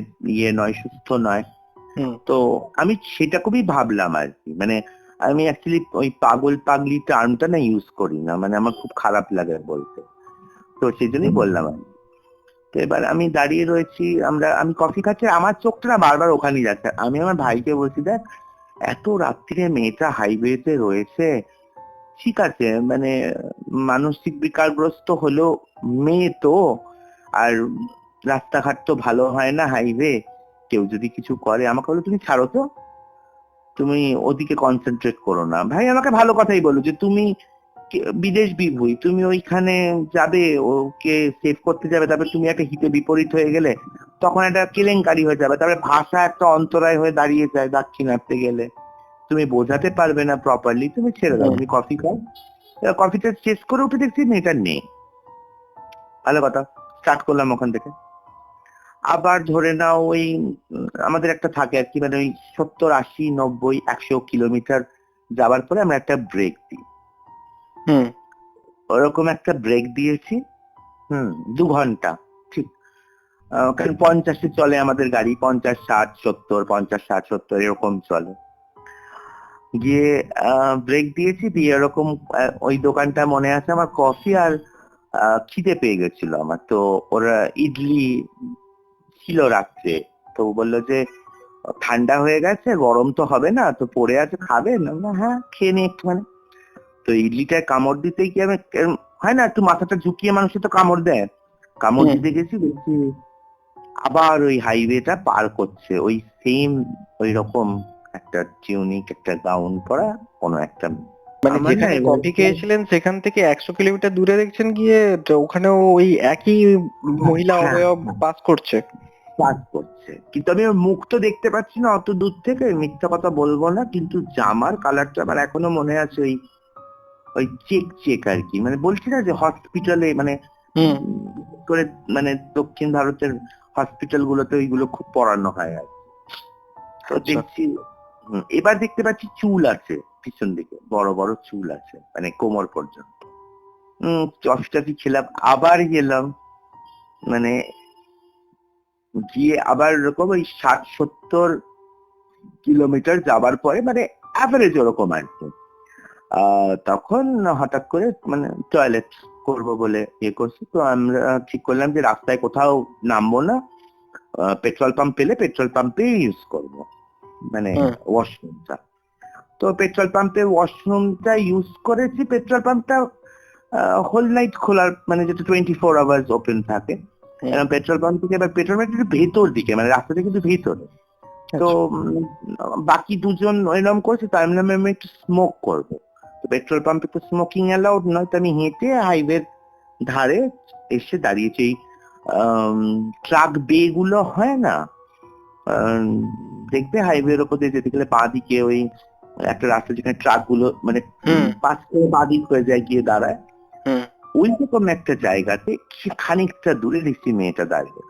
নয়, সুস্থ নয়। তো আমি সেটা খুবই ভাবলাম আর কি, মানে আমি অ্যাকচুয়ালি ওই পাগলি টার্মটা না ইউজ করি না, মানে আমার খুব খারাপ লাগে বলতে, তো সেই জন্যই বললাম আমি। তো এবার আমি দাঁড়িয়ে রয়েছি, আমি কফি খাচ্ছি, আমার চোখটা না বারবার ওখানেই যাচ্ছে। আমি আমার ভাইকে বলছি, দেখ এত রাত্রিরে মেয়েটা হাইওয়েতে রয়েছে, ঠিক আছে মানে মানসিক বিকারগ্রস্ত হলো মেয়ে তো, আর রাস্তাঘাট তো ভালো হয় না হাইওয়ে, কেউ যদি কিছু করে, আমাকে বলো তুমি ছাড়ো তো, তুমি ওদিকে কনসেন্ট্রেট করো না। ভাই আমাকে ভালো কথাই বলো যে তুমি বিদেশ বিভুই, তুমি ওইখানে যাবে, ওকে সেভ করতে যাবে, তারপরে তুমি একটা হিতে বিপরীত হয়ে গেলে তখন একটা কেলেঙ্কারি হয়ে যাবে, তারপরে ভাষা একটা অন্তরায় হয়ে দাঁড়িয়ে যায় দাক্ষিণাত্যে গেলে, তুমি বোঝাতে পারবে না প্রপারলি, তুমি ছেড়ে দাও, তুমি কফি খাও। কফিটা শেষ করে উঠে দেখছি মেয়েটা নেই। ভালো কথা, স্টার্ট করলাম ওখান থেকে। আবার ধরে নাও ওই আমাদের একটা থাকে আর কি, মানে ওই 70, 80, 90, 100 কিলোমিটার যাওয়ার পরে আমরা একটা ব্রেক দিই। ওরকম একটা ব্রেক দিয়েছি 2 ঘন্টা ঠিক, কারণ 50-এ চলে আমাদের গাড়ি, 50, 60, 70, 50, 60, 70 এরকম চলে। গিয়ে ব্রেক দিয়েছি, দিয়ে এরকম ওই দোকানটা মনে আছে আমার, কফি আর খিদে পেয়ে গেছিল আমার, তো ওরা ইডলি ছিল রাত্রে, তো বললো যে ঠান্ডা হয়ে গেছে, গরম তো হবে না, তো পড়ে আছে, খাবে না? হ্যাঁ খেয়ে নি একটুখানি। তো ইডলিটায় কামড় দিতেই কি আমি, হয় না একটু মাথাটা ঝুঁকিয়ে মানুষে তো কামড় দেয়, কামড় দিতে গেছি, দেখছি আবার ওই হাইওয়েটা পার করছে ওই সেম ওই রকম একটা টিউনিক একটা গাউন পরা কোনো একটা, মানে যেখানে কফি খেয়েছিলেন সেখান থেকে 100 কিলোমিটার দূরে দেখছেন গিয়ে, তো ওখানেও ওই একই মহিলা অবয়ব পাস করছে। কিন্তু আমি ওর মুখ তো দেখতে পাচ্ছি না অত দূর থেকে, মিথ্যা কথা বলবো না, কিন্তু জামার কালারটা আমার এখনো মনে আছে, ওই চেক আর কি, মানে বলছি না যে হসপিটালে মানে করে, মানে দক্ষিণ ভারতের হসপিটাল গুলোতে ওইগুলো খুব পড়ানো হয় আর কি। তো আচ্ছা। দেখছি এবার দেখতে পাচ্ছি চুল আছে পিছন দিকে, বড় বড় চুল আছে মানে কোমর পর্যন্ত। কফি টফি খেলাম, আবার গেলাম, মানে গিয়ে আবার এরকম ওই 60-70 কিলোমিটার যাবার পরে মানে অ্যাভারেজ ওরকম আর কি তখন হঠাৎ করে মানে টয়লেট করব বলে ইয়ে করছি। তো আমরা ঠিক করলাম যে রাস্তায় কোথাও নামবো না, পেট্রোল পাম্প পেলে পেট্রোল পাম্পে ইউজ করব, মানে ওয়াশরুমটা। তো পেট্রোল পাম্পে ওয়াশরুমটা ইউজ করেছি। পেট্রোল পাম্পটা হোল নাইট খোলার, মানে যেটা 24 আওয়ার্স ওপেন থাকে। পেট্রোল পাম্প থেকে এবার পেট্রোল পাম্প একটু ভেতর দিকে, মানে রাস্তা থেকে কিন্তু ভেতরে। তো বাকি দুজন এরকম করছে, তাই আমি একটু স্মোক করবো। তো পেট্রোল পাম্পে তো স্মোকিং অ্যালাউড নয়, তো আমি হেঁটে হাইওয়ের ধারে এসে দাঁড়িয়েছি। ট্রাক বে গুলো হয় না, দেখবে হাইওয়ের ওপর দিয়ে যেতে গেলে বাঁ দিকে ওই একটা রাস্তা যেখানে ট্রাক গুলো মানে পাশ করে বাঁ দিক হয়ে যায়, গিয়ে দাঁড়ায়, ওই রকম একটা জায়গাতে খানিকটা দূরে দেখছি মেয়েটা দাঁড়িয়ে।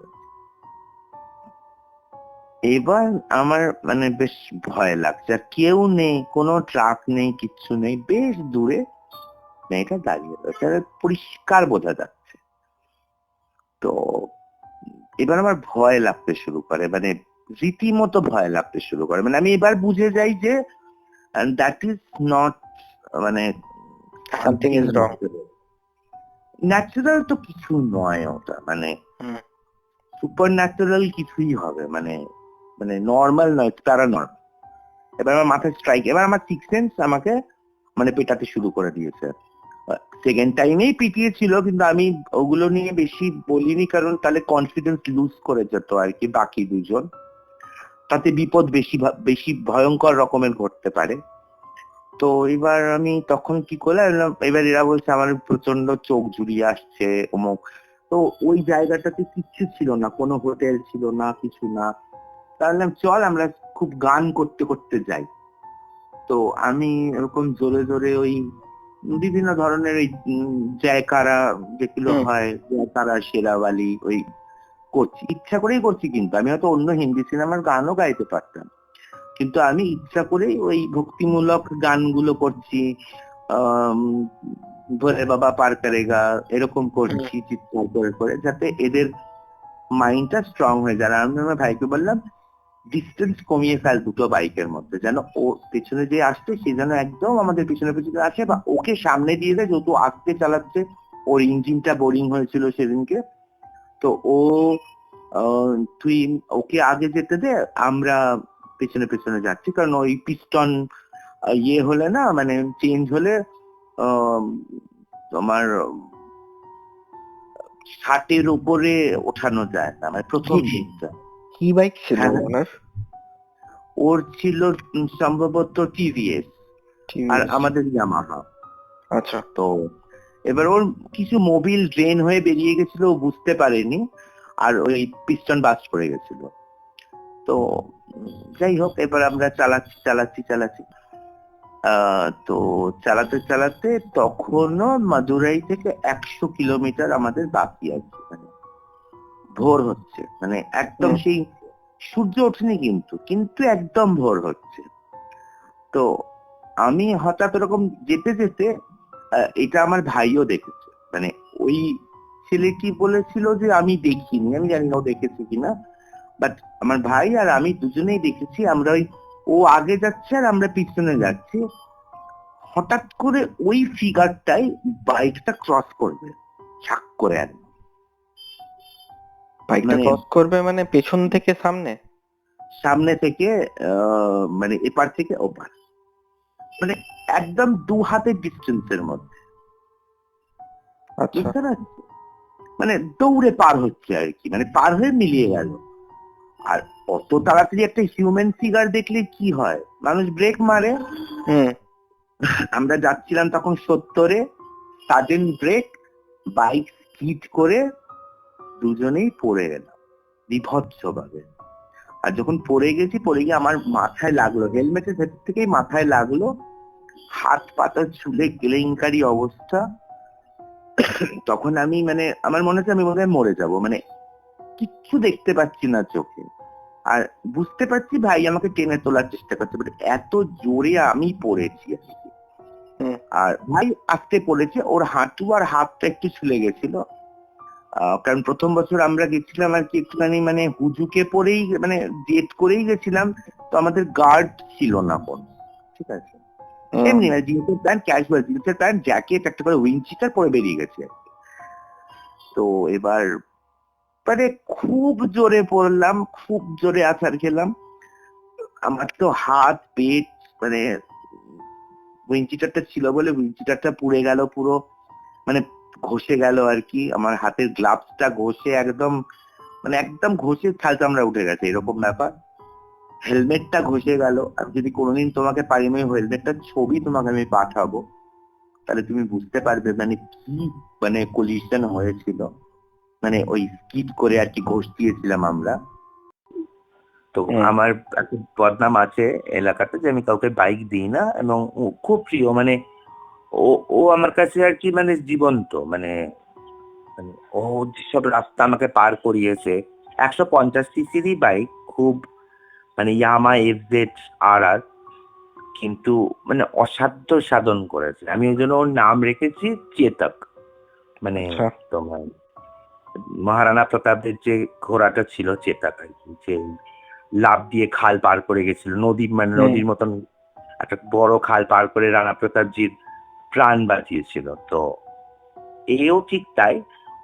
এবার আমার মানে বেশ ভয় লাগছে, আর কেউ নেই, কোনো ট্রাক নেই, কিচ্ছু নেই, বেশ দূরে মেয়েটা দাঁড়িয়ে রয়েছে, পরিষ্কার বোঝা যাচ্ছে। তো এবার আমার ভয় লাগতে শুরু করে, মানে রীতিমতো ভয় লাগতে শুরু করে। মানে আমি এবার বুঝে যাই যে দ্যাট ইজ নট, মানে সামথিং ইজ রং। ন্যাচারাল তো কিছু নয় ওটা, মানে সুপার ন্যাচারাল কিছুই হবে, মানে মানে নর্মাল নয়, তারা নর্মাল। এবার আমার মাথায় স্ট্রাইক, এবার আমার সিক্স সেন্স আমাকে মানে পেটাতে শুরু করে দিয়েছে। সেকেন্ড টাইমেই পিটিয়েছিল, কিন্তু আমি ওগুলো নিয়ে বেশি বলিনি, কারণ তাহলে কনফিডেন্স লুজ করে যেত আর কি বাকি দুজন, তাতে বিপদ বেশি ভয়ঙ্কর রকমের ঘটতে পারে। তো এবার আমি তখন কি করলাম, এবার এরা বলছে আমার প্রচন্ড চোখ জুড়িয়ে আসছে অমুক। তো ওই জায়গাটাতে কিচ্ছু ছিল না, কোনো হোটেল ছিল না, কিছু না। তাহলে চল আমরা খুব গান করতে করতে যাই। তো আমি এরকম জোরে জোরে ওই বিভিন্ন ধরনের ওই জয়কারা যেগুলো হয়, জয়কারা, শেরাওয়ালি, ওই করছি, ইচ্ছা করেই করছি। কিন্তু আমি হয়তো অন্য হিন্দি সিনেমার গানও গাইতে পারতাম, কিন্তু আমি ইচ্ছা করেই ওই ভক্তিমূলক গানগুলো করছি। ভোলে বাবা পার করেগা এরকম করছি চিৎকার করে করে, যাতে এদের মাইন্ডটা স্ট্রং হয়ে যায়। আমি আমার ভাইকে বললাম ডিস্টেন্স কমিয়ে ফেল দুটো বাইকের মধ্যে, যেন ও পেছনে যে আসছে সে যেন একদম আমাদের পিছনে পিছনে আসে, বা ওকে সামনে দিয়ে দেয়, যেহেতু আস্তে চালাচ্ছে, ওর ইঞ্জিনটা বোরিং হয়েছিল সেদিনকে। তো ও তুই ওকে আগে যেতে দে, আমরা পেছনে পেছনে যাচ্ছি, কারণ ওই পিস্টন ইয়ে হলে না, মানে চেঞ্জ হলে তোমার 60-এর উপরে ওঠানো যায় না, মানে প্রথম দিকটা। কি বাইক ছিল হ্যাঁ, ওনার? ওর ছিল সম্ভবত টিভিএস, আর আমাদের ইয়ামাহা। আচ্ছা। তো এবার ওর কিছু মোবিল ড্রেন হয়ে বেরিয়ে গেছিল, ও বুঝতে পারেনি, আর ওই পিস্টন বাস্ট করে গেছিল। তো যাই হোক, এবার আমরা চালাচ্ছি। তো চালাতে চালাতে তখনও মাদুরাই থেকে 100 কিলোমিটার আমাদের বাকি আছে, মানে ভোর হচ্ছে, মানে একদম সেই সূর্য ওঠেনি কিন্তু কিন্তু একদম ভোর হচ্ছে। তো আমি হঠাৎ এরকম যেতে যেতে এটা আমার ভাইও দেখেছে, মানে ওই ছেলেটি বলেছিল যে আমি দেখিনি, আমি জানি না ও দেখেছে কিনা, বাট আমার ভাই আর আমি দুজনেই দেখেছি। আমরা ও আগে যাচ্ছে আর আমরা পিছনে যাচ্ছি, হঠাৎ করে ওই ফিগারটাই বাইকটা ক্রস করবে ছাক করে, আর বাইকটা ক্রস করবে মানে পেছন থেকে সামনে থেকে মানে এপার থেকে ওপার, মানে একদম 2 হাতের ডিস্টেন্সের মধ্যে, বুঝতে পারছি? মানে দৌড়ে পার হচ্ছে আর কি, মানে পার হয়ে মিলিয়ে গেল। আর অত তাড়াতাড়ি একটা হিউম্যান ফিগার দেখলে কি হয়, মানুষ ব্রেক মারে। আমরা যাচ্ছিলাম তখন 70-এ, সাডেন ব্রেক, বাইক স্কিড করে দুজনেই পড়ে গেলাম বিভৎস ভাবে। আর যখন পড়ে গিয়ে আমার মাথায় লাগলো, হেলমেটের ভেতর থেকেই মাথায় লাগলো, হাত পাতা চুলে কেলেঙ্কারি অবস্থা। তখন আমি মানে আমার মনে হচ্ছে আমি বোধহয় মরে যাব, মানে কিচ্ছু দেখতে পাচ্ছি না চোখে, আর বুঝতে পারছি ভাই আমাকে টেনে তোলার চেষ্টা করছে, বাট এত জোরে আমি পড়েছি আর কি। হুম। আর ভাই আস্তে পড়েছে, ওর হাঁটু আর হাতটা একটু ছুলে গেছিল। কারণ প্রথম বছর আমরা গেছিলাম আর কি একটুখানি মানে হুজুকে পরেই মানে জেদ করেই গেছিলাম, তো আমাদের গার্ড ছিল না কোন, ঠিক আছে, এমনি মানে জিন্সের প্যান্ট, ক্যাজুয়াল জিন্সের প্যান্ট, জ্যাকেট, একটা করে উইন্ড চিটার পরে বেরিয়ে গেছে আর কি। তো এবার মানে খুব জোরে পড়লাম, খুব জোরে আছাড় খেলাম। আমার তো হাত পেট মানে উইন্ড চিটারটা ছিল বলে উইন্ড চিটারটা পুড়ে গেল পুরো, মানে ঘষে গেল আর কি। আমার হাতের গ্লাভসটা ঘষে একদম মানে একদম ঘষে ছালচামড়া উঠে গেছে এরকম ব্যাপার। হেলমেটটা ঘষে গেল। আমি যদি কোনোদিন তোমাকে পারি আমি হেলমেটটার ছবি তোমাকে আমি পাঠাবো, তাহলে তুমি বুঝতে পারবে মানে কি মানে কলিশন হয়েছিল, মানে ওই স্কিড করে আর কি ঘষ দিয়েছিলাম আমরা। তো আমার একটা বদনাম আছে এলাকাতে যে আমি কাউকে বাইক দিই না, এবং ও খুব প্রিয়, মানে ও ও আমার কাছে আর কি মানে জীবন্ত, মানে মানে ও যেসব রাস্তা আমাকে পার করিয়েছে। 150 সিসিরই বাইক, খুব মানে ইয়ামা এফজেড আর আর, কিন্তু মানে অসাধ্য সাধন করেছে। আমি ওই জন্য ওর নাম রেখেছি চেতক। মানে আচ্ছা। তোমার মহারানা প্রতাপের যে ঘোড়াটা ছিল চেতক আর কি, যে লাফ দিয়ে খাল পার করে গেছিল, নদী মানে নদীর মতন একটা বড় খাল পার করে রানা প্রতাপজির প্রাণ বাঁচিয়েছিল। তো এও ঠিক তাই,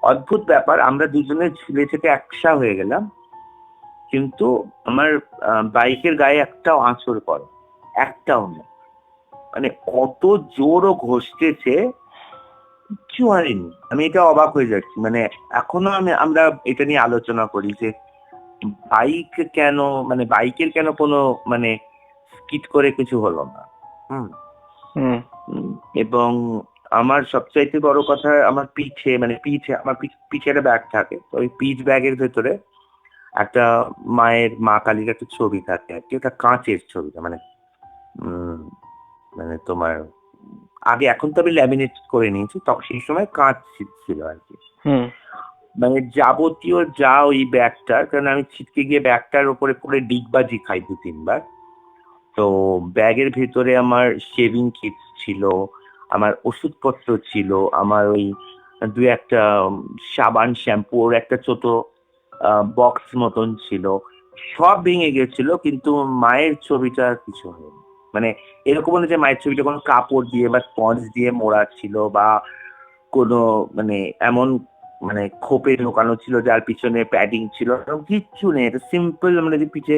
অদ্ভুত ব্যাপার, আমরা দুজনে ঝুলে থেকে একসা হয়ে গেলাম, কিন্তু আমার বাইকের গায়ে একটাও আঁচড় পড়ে, একটাও না। মানে কত জোরও ঘষতেছে, কিচ্ছু হয়নি। আমি এটা অবাক হয়ে যাচ্ছি, মানে এখনো আমরা এটা নিয়ে আলোচনা করি যে বাইক কেন, মানে বাইকের কেন কোনো মানে স্কিড করে কিছু হলো না। হুম। এবং আমার সবচাইতে বড় কথা, আমার পিঠে মানে আমার পিঠে একটা ব্যাগ থাকে, তো ওই পিচ ব্যাগের ভেতরে একটা মায়ের, মা কালীর একটা ছবি থাকে আর কি, ওটা কাঁচের ছবিটা, মানে মানে তোমার আগে, এখন তো আমি ল্যামিনেট করে নিয়েছি, তখন সেই সময় কাঁচ ছিল আর কি। মানে যাবতীয় যা ওই ব্যাগটার, কারণ আমি ছিটকে গিয়ে ব্যাগটার উপরে পড়ে ডিগবাজি খাই 2-3 বার। তো ব্যাগের ভেতরে আমার শেভিং কিট ছিল, আমার ওষুধপত্র ছিল, আমার ওই 2-একটা সাবান শ্যাম্পুর একটা ছোট বক্স মতন ছিল, সব ভেঙে গেছিল, কিন্তু মায়ের ছবিটা কিছু হয়নি। মানে এরকম না যে মায়ের ছবিটা কোনো কাপড় দিয়ে বা স্পঞ্জ দিয়ে মোড়া ছিল, বা কোনো মানে এমন মানে খোপে ঢোকানো ছিল যার পিছনে প্যাডিং ছিল, এরকম কিচ্ছু নেই। এটা সিম্পল, আমরা যে পিঠে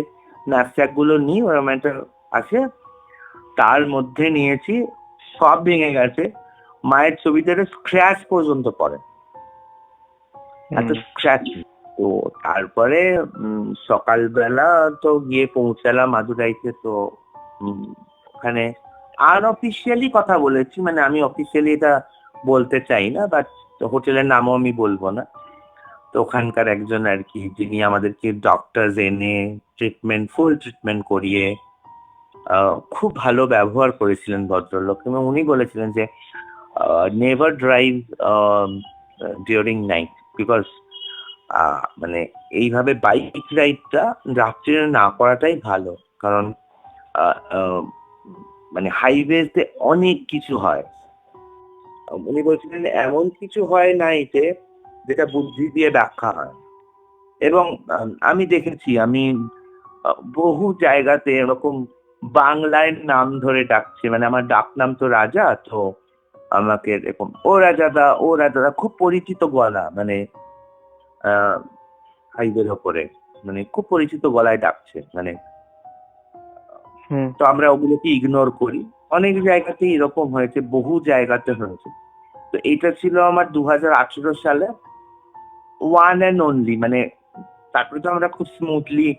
নাকচাক গুলো নিই ওরকম একটা আছে, তার মধ্যে নিয়েছি, সব ভেঙে গেছে। মায়ের ছবিতে স্ক্র্যাচ পর্যন্ত পড়ে, এত স্ক্র্যাচ। তো তারপরে সকালবেলা তো গিয়ে পৌঁছালাম মাদুরাইতে। তো ওখানে আনঅফিসিয়ালি কথা বলেছি, মানে আমি অফিসিয়ালি এটা বলতে চাই না, বাট হোটেলের নামও আমি বলবো না। তো ওখানকার একজন আর কি, যিনি আমাদেরকে ডক্টর এনে ফুল ট্রিটমেন্ট করিয়ে খুব ভালো ব্যবহার করেছিলেন ভদ্রলোক, এবং উনি বলেছিলেন যে never drive during night, because মানে এইভাবে বাইক রাইডটা রাত্রিরে না করাটাই ভালো, কারণ মানে হাইওয়েতে অনেক কিছু হয়। উনি বলছিলেন এমন কিছু হয় নাইতে যেটা বুদ্ধি দিয়ে ব্যাখ্যা হয়। এবং আমি দেখেছি, আমি বহু জায়গাতে এরকম বাংলায় নাম ধরে ডাকছে, মানে আমার ডাক নাম তো রাজা, তো আমাকে এরকম ও রাজাদা, ও রাজাদা, খুব পরিচিত গলা, মানে হাইওয়ের ওপরে মানে খুব পরিচিত গলায় ডাকছে, মানে তো আমরা ওগুলোকে ইগনোর করি। অনেক জায়গাতেই এরকম হয়েছে, বহু জায়গাতে হয়েছে। তো এটা ছিল আমার 2018 সালে ওয়ান অ্যান্ড অনলি, মানে তারপরে তো আমরা খুব স্মুথলি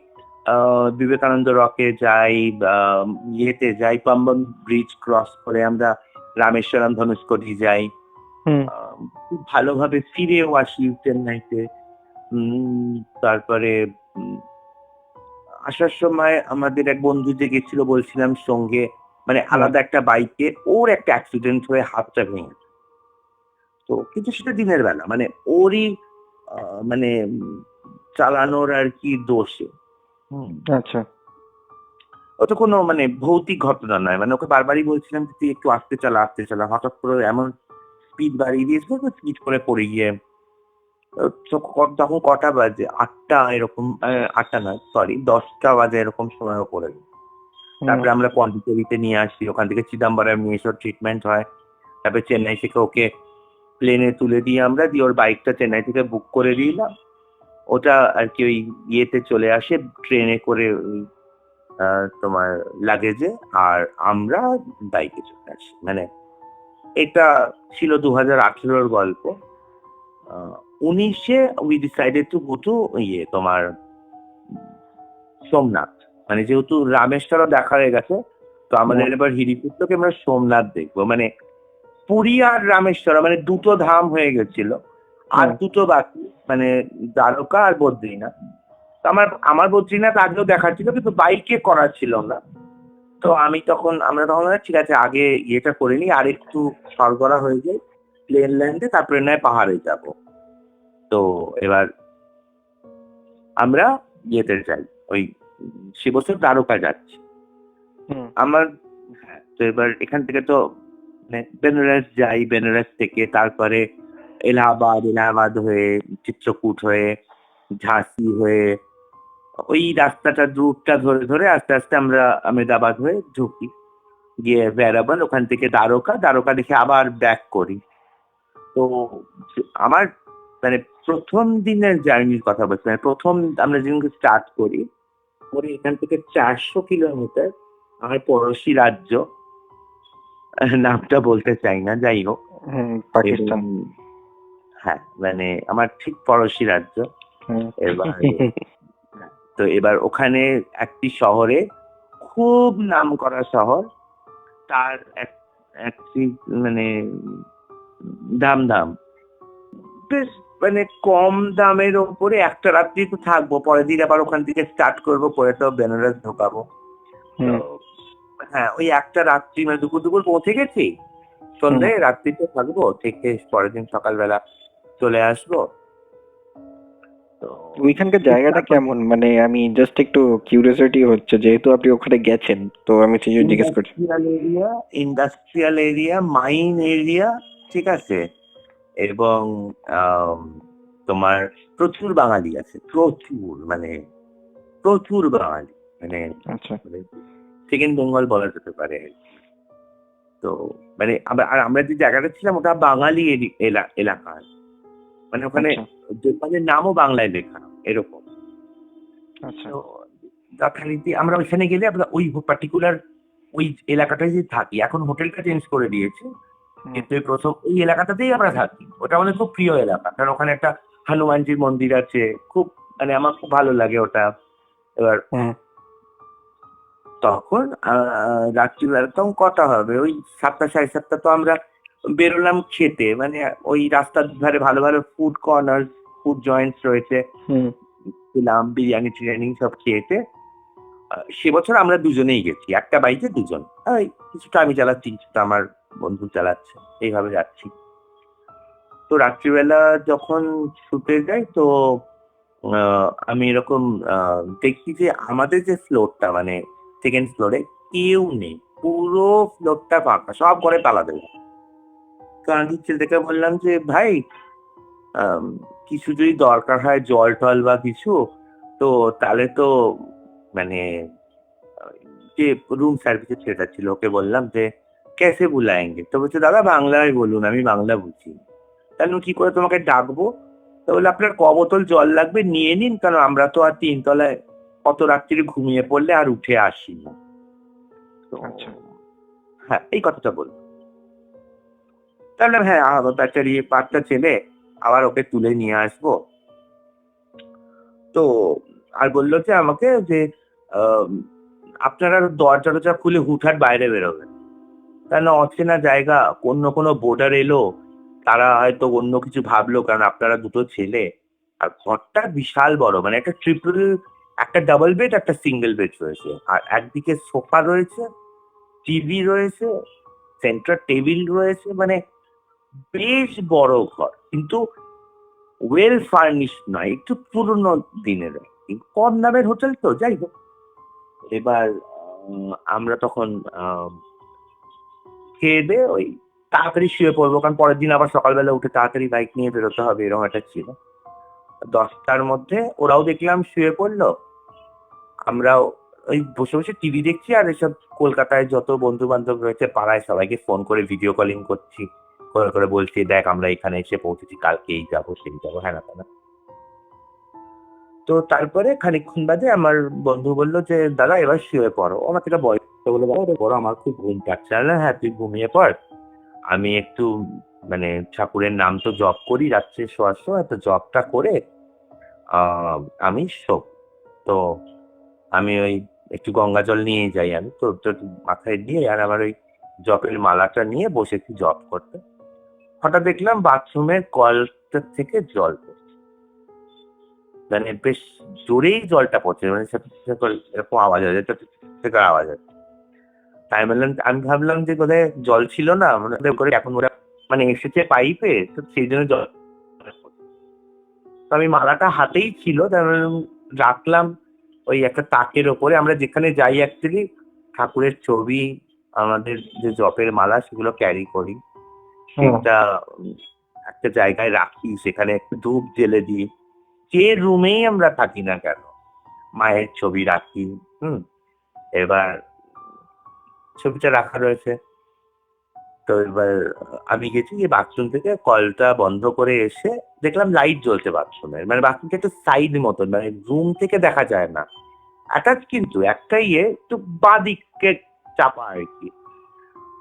বিবেকানন্দ রকে যাই, ইয়েতে যাই, পাম্বন ব্রিজ ক্রস করে আমরা রামেশ্বরম ধনুষ্কোটি যাই, খুব ভালোভাবে ফিরেও আসি চেন্নাইতে। তারপরে আসার সময় আমাদের এক বন্ধু যে গেছিল বলছিলাম সঙ্গে, মানে আলাদা একটা বাইকে, ওর একটা অ্যাক্সিডেন্ট হয়ে হাতটা ভেঙে, তো কিন্তু সেটা দিনের বেলা, মানে ওরই মানে চালানোর আর কি দোষে। আচ্ছা। ওটা কোনো মানে ভৌতিক ঘটনা নয়, মানে ওকে বারবারই বলছিলাম যে তুই একটু আস্তে চালা, হঠাৎ করে এমন স্পিড বাড়িয়ে দিয়েছিল তো স্পিড করে পড়ে গিয়ে তখন কটা বাজে, 8টা এরকম, 8টা নয় সরি 10টা বাজে এরকম সময় পড়ে গেছে। তারপরে আমরা পন্ডিচেরিতে নিয়ে আসি, ওখান থেকে চিদাম্বরম নিয়ে এসে ট্রিটমেন্ট হয়। তারপরে চেন্নাই থেকে ওকে প্লেনে তুলে দিয়ে আমরা দিয়ে ওর বাইকটা চেন্নাই থেকে বুক করে দিলাম, ওটা আর কি ওই ইয়েতে চলে আসে ট্রেনে করে ওই তোমার লাগেজে, আর আমরা বাইকে চলে আসি। মানে এটা ছিল 2018-র গল্প। 19-এ we decided to go to ইয়ে তোমার সোমনাথ, মানে যেহেতু রামেশ্বরও দেখা হয়ে গেছে তো আমাদের এবার হিরিপুর থেকে আমরা সোমনাথ দেখবো। মানে পুরী আর রামেশ্বর মানে দুটো ধাম হয়ে গেছিল, আর দুটো বাকি, মানে দ্বারকা আর বদ্রীনাথ। তো আমার বদ্রীনাথ আগেও দেখার ছিল কিন্তু বাইকে করার ছিল না। তো আমরা তখন ঠিক আছে আগে ইয়েটা করে নিই, আর একটু সরগড়া হয়ে যায় প্লেন ল্যান্ডে, তারপরে নয় পাহাড়ে যাব। তো এবার আমরা ইয়েতে যাই, ওই সে বছর দ্বারকা যাচ্ছি আমার। হ্যাঁ, তো এবার এখান থেকে তো বেনারস যাই, বেনারস থেকে তারপরে এলাহাবাদ হয়ে চিত্রকূট হয়ে ঝাঁসি হয়ে ওই রাস্তাটা রুটটা ধরে ধরে আস্তে আস্তে আমরা আহমেদাবাদ হয়ে ঢুকি, গিয়ে ভেরাবল, ওখান থেকে দ্বারকা দেখে আবার ব্যাক করি। তো আমার মানে প্রথম দিনের জার্নির কথা বলছি, মানে প্রথম আমরা যেদিনকে স্টার্ট করি এখান থেকে 400 কিলোমিটার আমার পড়োশি রাজ্য, নামটা বলতে চাই না, যাই হোক পাকিস্তান। হ্যাঁ, মানে আমার ঠিক পড়োশি রাজ্য। এবার তো এবার ওখানে একটি শহরে, খুব নাম করা শহর, তার একটি মানে দাম বেশ মানে কম দামের ওপরে একটা রাত্রি তো থাকবো, পরের দিন আবার ওখান থেকে স্টার্ট করবো, পরে তো বেনারস ঢোকাবো। হ্যাঁ, ওই একটা রাত্রি মানে দুপুর পৌঁছে গেছি, সন্ধ্যায় রাত্রিতে থাকবো, থেকে পরের দিন সকালবেলা চলে আসবো। তো ওইখানকার জায়গাটা কেমন? মানে আমি জাস্ট একটু কিউরিওসিটি হচ্ছে, যেহেতু আপনি ওখানে গেছেন তো আমি সেই জন্য জিজ্ঞেস করছি। ইন্ডাস্ট্রিয়াল এরিয়া, মাইন এরিয়া, ঠিক আছে, এবং তোমার প্রচুর বাঙালি আছে, প্রচুর বাঙালি, মানে সেকেন্ড বেঙ্গল বলা যেতে পারে। তো মানে আমরা যে জায়গাটা ছিলাম ওটা বাঙালি এলাকা, মানে ওখানে দোকানের নামও বাংলায় লেখা এরকম। তো যথারীতি আমরা ওইখানে গেলে আমরা ওই পার্টিকুলার ওই এলাকাটায় যে থাকি, এখন হোটেলটা চেঞ্জ করে দিয়েছে, কিন্তু প্রথম ওই এলাকাটাতেই আমরা থাকি। ওটা আমাদের খুব প্রিয় এলাকা, কারণ ওখানে একটা হনুমানজির মন্দির আছে, খুব মানে আমার খুব ভালো লাগে ওটা। এবার তখন রাত্রিবেলা তখন কটা হবে, ওই 7টা 7:30 তো আমরা বেরোলাম খেতে, মানে ওই রাস্তার ধারে ভালো ভালো ফুড কর্নার, ফুড জয়েন্টস রয়েছে, খেলাম বিরিয়ানি টিরিয়ানি সব খেয়েছে। সে বছর আমরা দুজনেই গেছি, একটা বাইকে দুজন, কিছুটা আমি চালাচ্ছি, কিছুটা আমার বন্ধু চালাচ্ছে, এইভাবে যাচ্ছি। তো রাত্রিবেলা যখন শুতে যাই তো আমি এরকম দেখছি যে আমাদের যে ফ্লোরটা, মানে সেকেন্ড ফ্লোরে কেউ নেই, পুরো ফ্লোরটা ফাঁকা, সব ঘরে তালা দেবে। তো আমি ছেলেটাকে বললাম যে ভাই কিছু যদি দরকার হয় জল টল বা কিছু, তো তাহলে তো মানে যে রুম সার্ভিসের ছেলেটা ছিল ওকে বললাম যে ক্যাসে বুলায়েঙ্গে, তো বলছে দাদা বাংলায় বলুন, আমি বাংলা বুঝি। তাহলে কি করে তোমাকে ডাকবো? তো বলে আপনার ক বোতল জল লাগবে নিয়ে নিন, কারণ আমরা তো আর 3 তলায় কত রাত্রি ঘুমিয়ে পড়লে আর উঠে আসি না। হ্যাঁ, এই কথাটা বলবো। তাহলে হ্যাঁ, ব্যাটারি 5টা ছেলে আবার ওকে তুলে নিয়ে আসবো। তো আর বললো যে আমাকে যে আপনারা দরজা টরজা খুলে হুটহাট বাইরে বেরোবেন, কেন অচেনা জায়গা, অন্য কোনো বোর্ডার এলো, তারা হয়তো অন্য কিছু ভাবলো, কারণ আপনারা দুটো ছেলে, আর ঘরটা বিশাল বড়, মানে একটা ডাবল বেড একটা সিঙ্গেল বেড রয়েছে, আর একদিকে সোফা রয়েছে, টিভি রয়েছে, সেন্টার টেবিল রয়েছে, মানে বেশ বড় ঘর। কিন্তু ওয়েল ফার্নিশ নয়, একটু পুরনো দিনের আর কি। কম দামের হোটেল তো, যাই হোক। এবার আমরা তখন খেয়ে দিয়ে ওই তাড়াতাড়ি শুয়ে পড়বো, কারণ পরের দিন আবার সকালবেলা উঠে তাড়াতাড়ি বাইক নিয়ে বেরোতে হবে, এরকম একটা ছিল। 10টার মধ্যে ওরাও দেখলাম শুয়ে পড়লো, আমরাও ওই বসে বসে টিভি দেখছি, আর এসব কলকাতায় যত বন্ধু বান্ধব রয়েছে পাড়ায় সবাইকে ফোন করে ভিডিও কলিং করছি, করে করে বলছি দেখ আমরা এখানে এসে পৌঁছেছি, কালকে এই যাবো সেই যাবো, হ্যাঁ না তা না। তো তারপরে খানিকক্ষণ বাদে আমার বন্ধু বললো যে দাদা এবার শুয়ে পড়ো। ও আমাকে একটা বয়স বলে, দাদা এবার পড়ো, আমার খুব ঘুম পাচ্ছে। না হ্যাঁ তুই ঘুমিয়ে পড়, আমি একটু মানে ঠাকুরের নাম তো জপ করি রাত্রে শোয়ার সময়, তো জপটা করে আমি শোব। তো আমি ওই একটু গঙ্গা জল নিয়ে যাই, আমি তো তো মাথায় দিয়ে, আর আমার ওই জপের মালাটা নিয়ে বসেছি জপ করতে। হঠাৎ দেখলাম বাথরুমের কলটার থেকে জল পড়ছে, মানে বেশ জোরেই জলটা পড়ছে, মানে সাথে সাথে করে এরকম আওয়াজ হয়, থেকে আওয়াজ হয়। তাই বললাম, আমি ভাবলাম যে বোধহয় জল ছিল না, মানে করে এখন ওরা মানে এসেছে পাইপে, তো সেই জন্য জল। তো আমি মালাটা হাতেই ছিল, তাই আমি রাখলাম ওই একটা তাকের ওপরে। আমরা যেখানে যাই অ্যাকচুয়ালি ঠাকুরের ছবি, আমাদের যে জপের মালা সেগুলো ক্যারি করি, সেটা একটা জায়গায় রাখি, সেখানে একটু ধূপ জ্বেলে দিই। যে রুমেই আমরা থাকি না কেন মায়ের ছবি রাখি। এবার ছবিটা রাখা রয়েছে। তো এবার আমি গেছি, যে বাথরুম থেকে কলটা বন্ধ করে এসে দেখলাম লাইট জ্বলছে বাথরুমের, মানে বাথরুমটা একটু সাইড মতন, মানে রুম থেকে দেখা যায় না, অ্যাটাচ কিন্তু একটা একটু বাঁদিকে চাপা আর কি।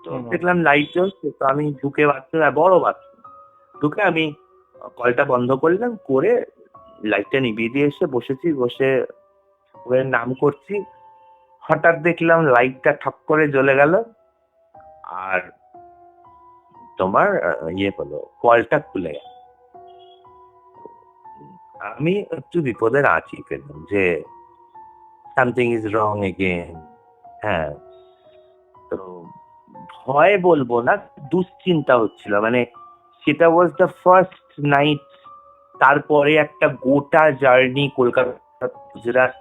তো দেখলাম লাইট জ্বলছে, তো আমি ঢুকে বাথরুম, বড় বাথরুম, ঢুকে আমি কলটা বন্ধ করলাম, করে লাইটটা নিভিয়ে দিয়ে এসে বসেছি, বসে ওর নাম করছি। হঠাৎ দেখলাম লাইটটা ঠক করে জ্বলে গেল, আর তোমার হলো কলটা খুলে গেল। আমি একটু বিপদের আছি পেলাম যে সামথিং ইজ রং এগেন। হ্যাঁ, তো ভয় বলবো না, দুশ্চিন্তা হচ্ছিল, মানে সেটা ওয়াজ দ্য ফার্স্ট নাইট। তারপরে একটা গোটা জার্নি কলকাতা গুজরাট,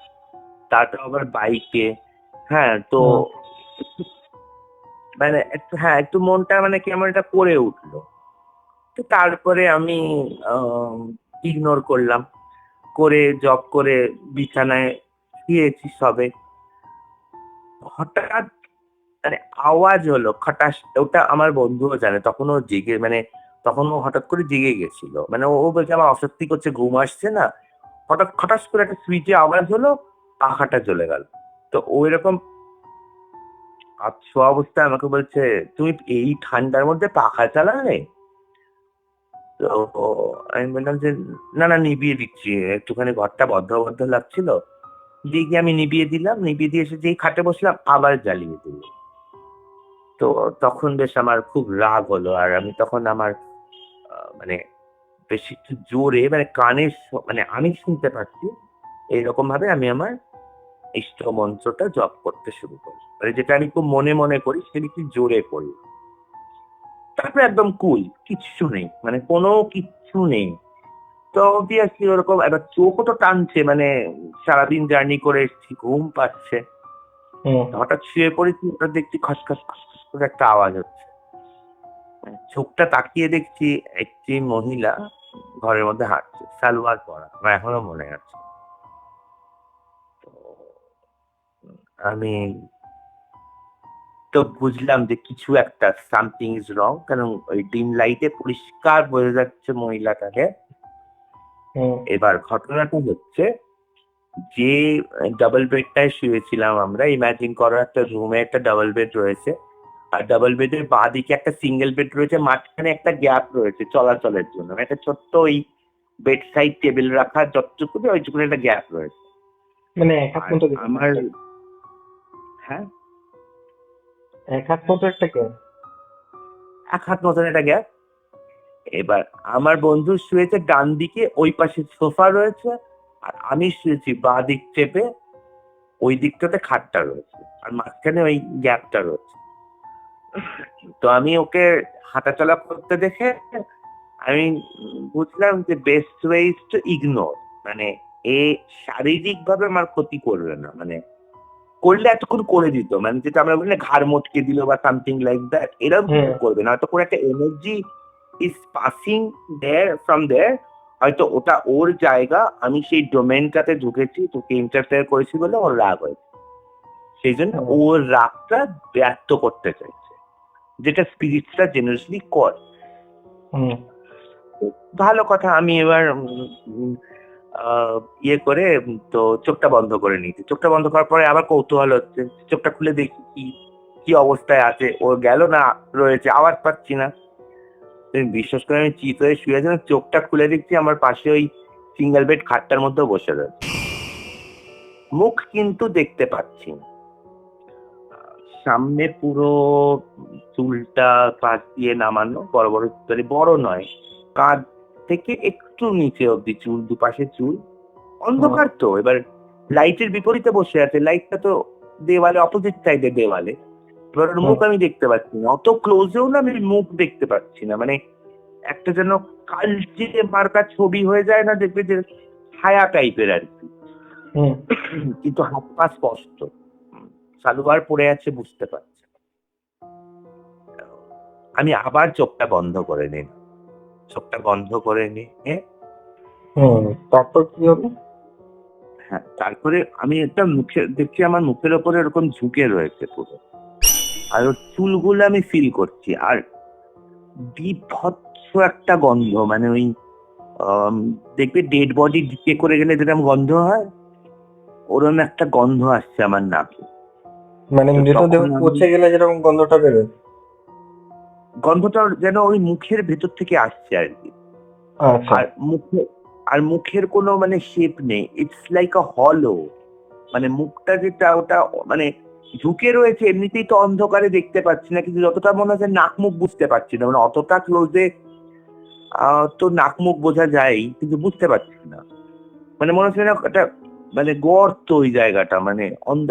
তারটা আবার বাইকে। হ্যাঁ, তো মানে একটু, হ্যাঁ একটু মনটা মানে কেমন এটা করে উঠলো। তো তারপরে আমি ইগনোর করলাম, করে জব করে বিছানায় শুয়েছি সবে। হঠাৎ মানে আওয়াজ হলো খটাস, ওটা আমার বন্ধুও জানে, তখন ও জেগে, মানে তখন ও হঠাৎ করে জেগে গেছিল, মানে ও বলছে আমার অস্বস্তি করছে, ঘুম আসছে না। হঠাৎ খটাস করে একটা সুইচে আওয়াজ হলো, পাখাটা চলে গেল। তো ও এরকম শোয়া অবস্থায় আমাকে বলছে তুমি এই ঠান্ডার মধ্যে পাখা চালালে? তো আমি বললাম যে না না নিভিয়ে দিচ্ছি, একটুখানি ঘরটা বদ্ধ বদ্ধ লাগছিল, দিয়ে গিয়ে আমি নিভিয়ে দিলাম। নিভিয়ে দিয়ে এসে যেই খাটে বসলাম আবার জ্বালিয়ে দিল। তো তখন বেশ আমার খুব রাগ হলো, আর আমি তখন আমার মানে বেশ একটু জোরে, মানে কানে মানে আমি শুনতে পাচ্ছি এইরকম ভাবে আমি আমার ইষ্ট মন্ত্রটা জপ করতে শুরু করি, মানে যেটা আমি খুব মনে মনে করি সেটা একটু জোরে করি। তারপরে একদম কুল, কিচ্ছু নেই, মানে কোনো কিচ্ছু নেই। তো অবভিয়াসলি ওরকম এবার চোখও তো টানছে, মানে সারাদিন জার্নি করে এসেছি, ঘুম পাচ্ছে। হঠাৎ শুয়ে পড়েছি, ওটা দেখছি খসখস খসখস করে একটা আওয়াজ হচ্ছে। চোখটা তাকিয়ে দেখছি একটি মহিলা ঘরের মধ্যে হাঁটছে, সালোয়ার পরা, আমার এখনো মনে আছে। তো আমি তো বুঝলাম যে কিছু একটা সামথিং ইজ রং, কারণ ওই ডিম লাইটে পরিষ্কার বোঝা যাচ্ছে মহিলাটাকে। এবার ঘটনাটা হচ্ছে যে ডাবল বেডটায় শুয়েছিলাম আমরা, ইমাজিন করো একটা রুমে একটা ডাবল বেড রয়েছে, আর ডাবল বেডের বাঁ দিকে একটা সিঙ্গেল বেড রয়েছে, মাঝখানে একটা গ্যাপ রয়েছে চলাচলের জন্য, একটা ছোট্ট ওই বেড সাইড টেবিল রাখা যতটুকু ওইটুকু একটা গ্যাপ রয়েছে, মানে এক হাত মতো আমার। হ্যাঁ, এক হাত মতো একটা গ্যাপ, এক হাত মতন একটা গ্যাপ। এবার আমার বন্ধু শুয়েছে ডান দিকে, ওই পাশে সোফা রয়েছে, আর আমি শুয়েছি বাঁ দিক চেপে, ওই দিকটাতে খাটটা রয়েছে, আর মাঝখানে ওই গ্যাপটা রয়েছে। তো আমি ওকে হাঁটাচলা করতে দেখে আমি বুঝলাম যে best way is two ignore, মানে এ শারীরিক ভাবে আমার ক্ষতি করবে না, মানে করলে এতক্ষণ করে দিত, মানে যেটা আমরা বলি না ঘাড় মটকে দিল বা সামথিং লাইক দ্যাট, এরকম কিছু করবে না। হয়তো কোনো একটা energy is passing there from there, হয়তো ওটা ওর জায়গা, আমি সেই ডোমেনটাতে ঢুকেছি, তোকে ইন্টারফেয়ার করেছি বলে ওর রাগ হয়েছে, সেই জন্য ওর রাগটা ব্যর্থ করতে চাইছে, যেটা স্পিরিটসটা জেনারেলি করে। ভালো কথা। আমি এবার ইয়ে করে তো চোখটা বন্ধ করে নিয়েছি। চোখটা বন্ধ করার পরে আবার কৌতূহল হচ্ছে, চোখটা খুলে দেখি কি কি অবস্থায় আছে, ও গেল না রয়েছে, আওয়াজ পাচ্ছি না। তুমি বিশ্বাস করে আমি চিত হয়ে শুয়ে আছি, চোখটা খুলে দেখছি আমার পাশে ওই সিঙ্গেল বেড খাটটার মধ্যে বসে রয়েছে, মুখ কিন্তু দেখতে পাচ্ছি না। সামনে পুরো চুলটা পাশ দিয়ে নামানো, বড় বড়, বড় নয়, কাঁধ থেকে একটু নিচে অব্দি চুল, দুপাশে চুল, অন্ধকার তো, এবার লাইটের বিপরীতে বসে আছে, লাইটটা তো দেওয়ালে, অপোজিট সাইডে দেওয়ালে, এবার ওর মুখ আমি দেখতে পাচ্ছি না, অত ক্লোজেও না আমি মুখ দেখতে পাচ্ছি না, মানে একটা যেন কালচে মার্কা ছবি হয়ে যায় না, দেখবে যে ছায়া টাইপের আর কি, কিন্তু হাত পা স্পষ্ট, সালোয়ার পরে আছে বুঝতে পারছি। আমি আবার চোখটা বন্ধ করে নিই, চোখটা বন্ধ করে নিয়ে তারপর কি হলো? হ্যাঁ, তারপরে আমি একটা মুখে দেখছি, আমার মুখের ওপরে এরকম ঝুঁকে রয়েছে পুরো, আর ওর চুলগুলো আমি ফিল করছি, আর বিভৎস একটা গন্ধ, মানে ওই দেখবে ডেড বডি ডিকে করে গেলে যেরকম গন্ধ হয়, ওরকম একটা গন্ধ আসছে আমার নাকে, মানে মৃতদেহ পচে গেলে যেরকম গন্ধটা বেরোয়, গন্ধটা যেন ওই মুখের ভেতর থেকে আসছে আর কি। আর মুখের কোনো মানে শেপ নেই, ইটস লাইক আ হলো, মানে মুখটা যেটা ওটা মানে ঝুঁকে রয়েছে, এমনিতেই তো অন্ধকারে দেখতে পাচ্ছি না, কিন্তু যতটা মনে হচ্ছে নাক মুখ বুঝতে পারছি না, মানে অতটা ক্লোজে তো নাক মুখ বোঝা যায় কিন্তু বুঝতে পারছি না, মানে মনে হচ্ছে না একটা মানে গর্ত ওই জায়গাটা, মানে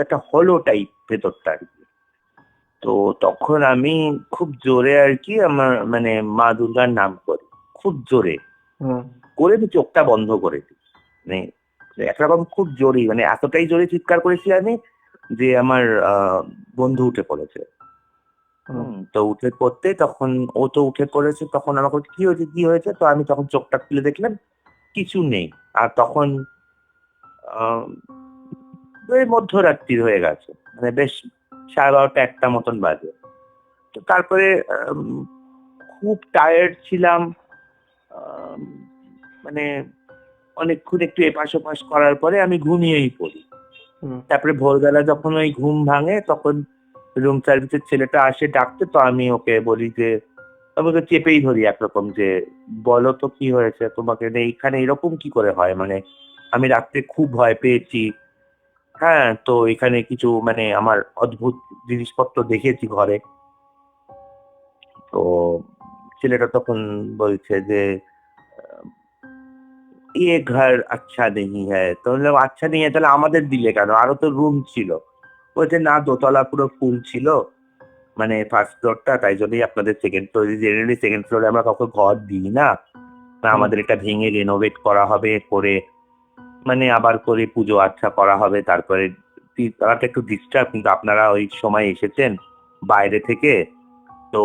একটা হলো টাইপ ভেতরটা আর কি। তো তখন আমি খুব জোরে আর কি আমার মানে মা দুর্গার নাম করি, খুব জোরে করে চোখটা বন্ধ করে দিই, মানে একরকম খুব জোরে, মানে এতটাই জোরে চিৎকার করেছি আমি যে আমার বন্ধু উঠে পড়েছে। তো উঠে পড়তে তখন ও তো উঠে পড়েছে, তখন আমাকে কি হয়েছে কি হয়েছে, তো আমি তখন চোখটা খুলে দেখলাম কিছু নেই, আর তখন মধ্যরাত্রি হয়ে গেছে, মানে বেশ 12:30 একটা মতন বাজে। তো তারপরে খুব টায়ার্ড ছিলাম, মানে অনেকক্ষণ একটু এপাশ ওপাশ করার পরে আমি ঘুমিয়েই পড়ি। তারপরে ভোরবেলা যখন ওই ঘুম ভাঙে তখন রুম সার্ভিসের ছেলেটা আসে ডাকতে, তো আমি ওকে বলি যে, আমি ওকে চেপেই ধরি একরকম, যে বলো তো কি হয়েছে তোমাকে, এইখানে এরকম কি করে হয়, মানে আমি রাত্রে খুব ভয় পেয়েছি, হ্যাঁ, তো এখানে কিছু মানে আমার অদ্ভুত জিনিসপত্র দেখেছি ঘরে। তো ছেলেটা তখন বলছে যে ये घर अच्छा नहीं है, তো বললাম আচ্ছা নেই তাহলে আমাদের দিলে কেন, আরো তো রুম ছিল, বলছে না দোতলা পুরো ফুল ছিল, মানে ফার্স্ট ফ্লোরটা, তাই জন্যই আপনাদের সেকেন্ড ফ্লোরে, জেনারেলি সেকেন্ড ফ্লোরে আমরা কাউকে ঘর দিই না, আমাদের এটা ভেঙে রেনোভেট করা হবে, করে মানে আবার করে পুজো আচ্ছা করা হবে, তারপরে তারাটা একটু ডিস্টার্ব, কিন্তু আপনারা ওই সময় এসেছেন বাইরে থেকে, তো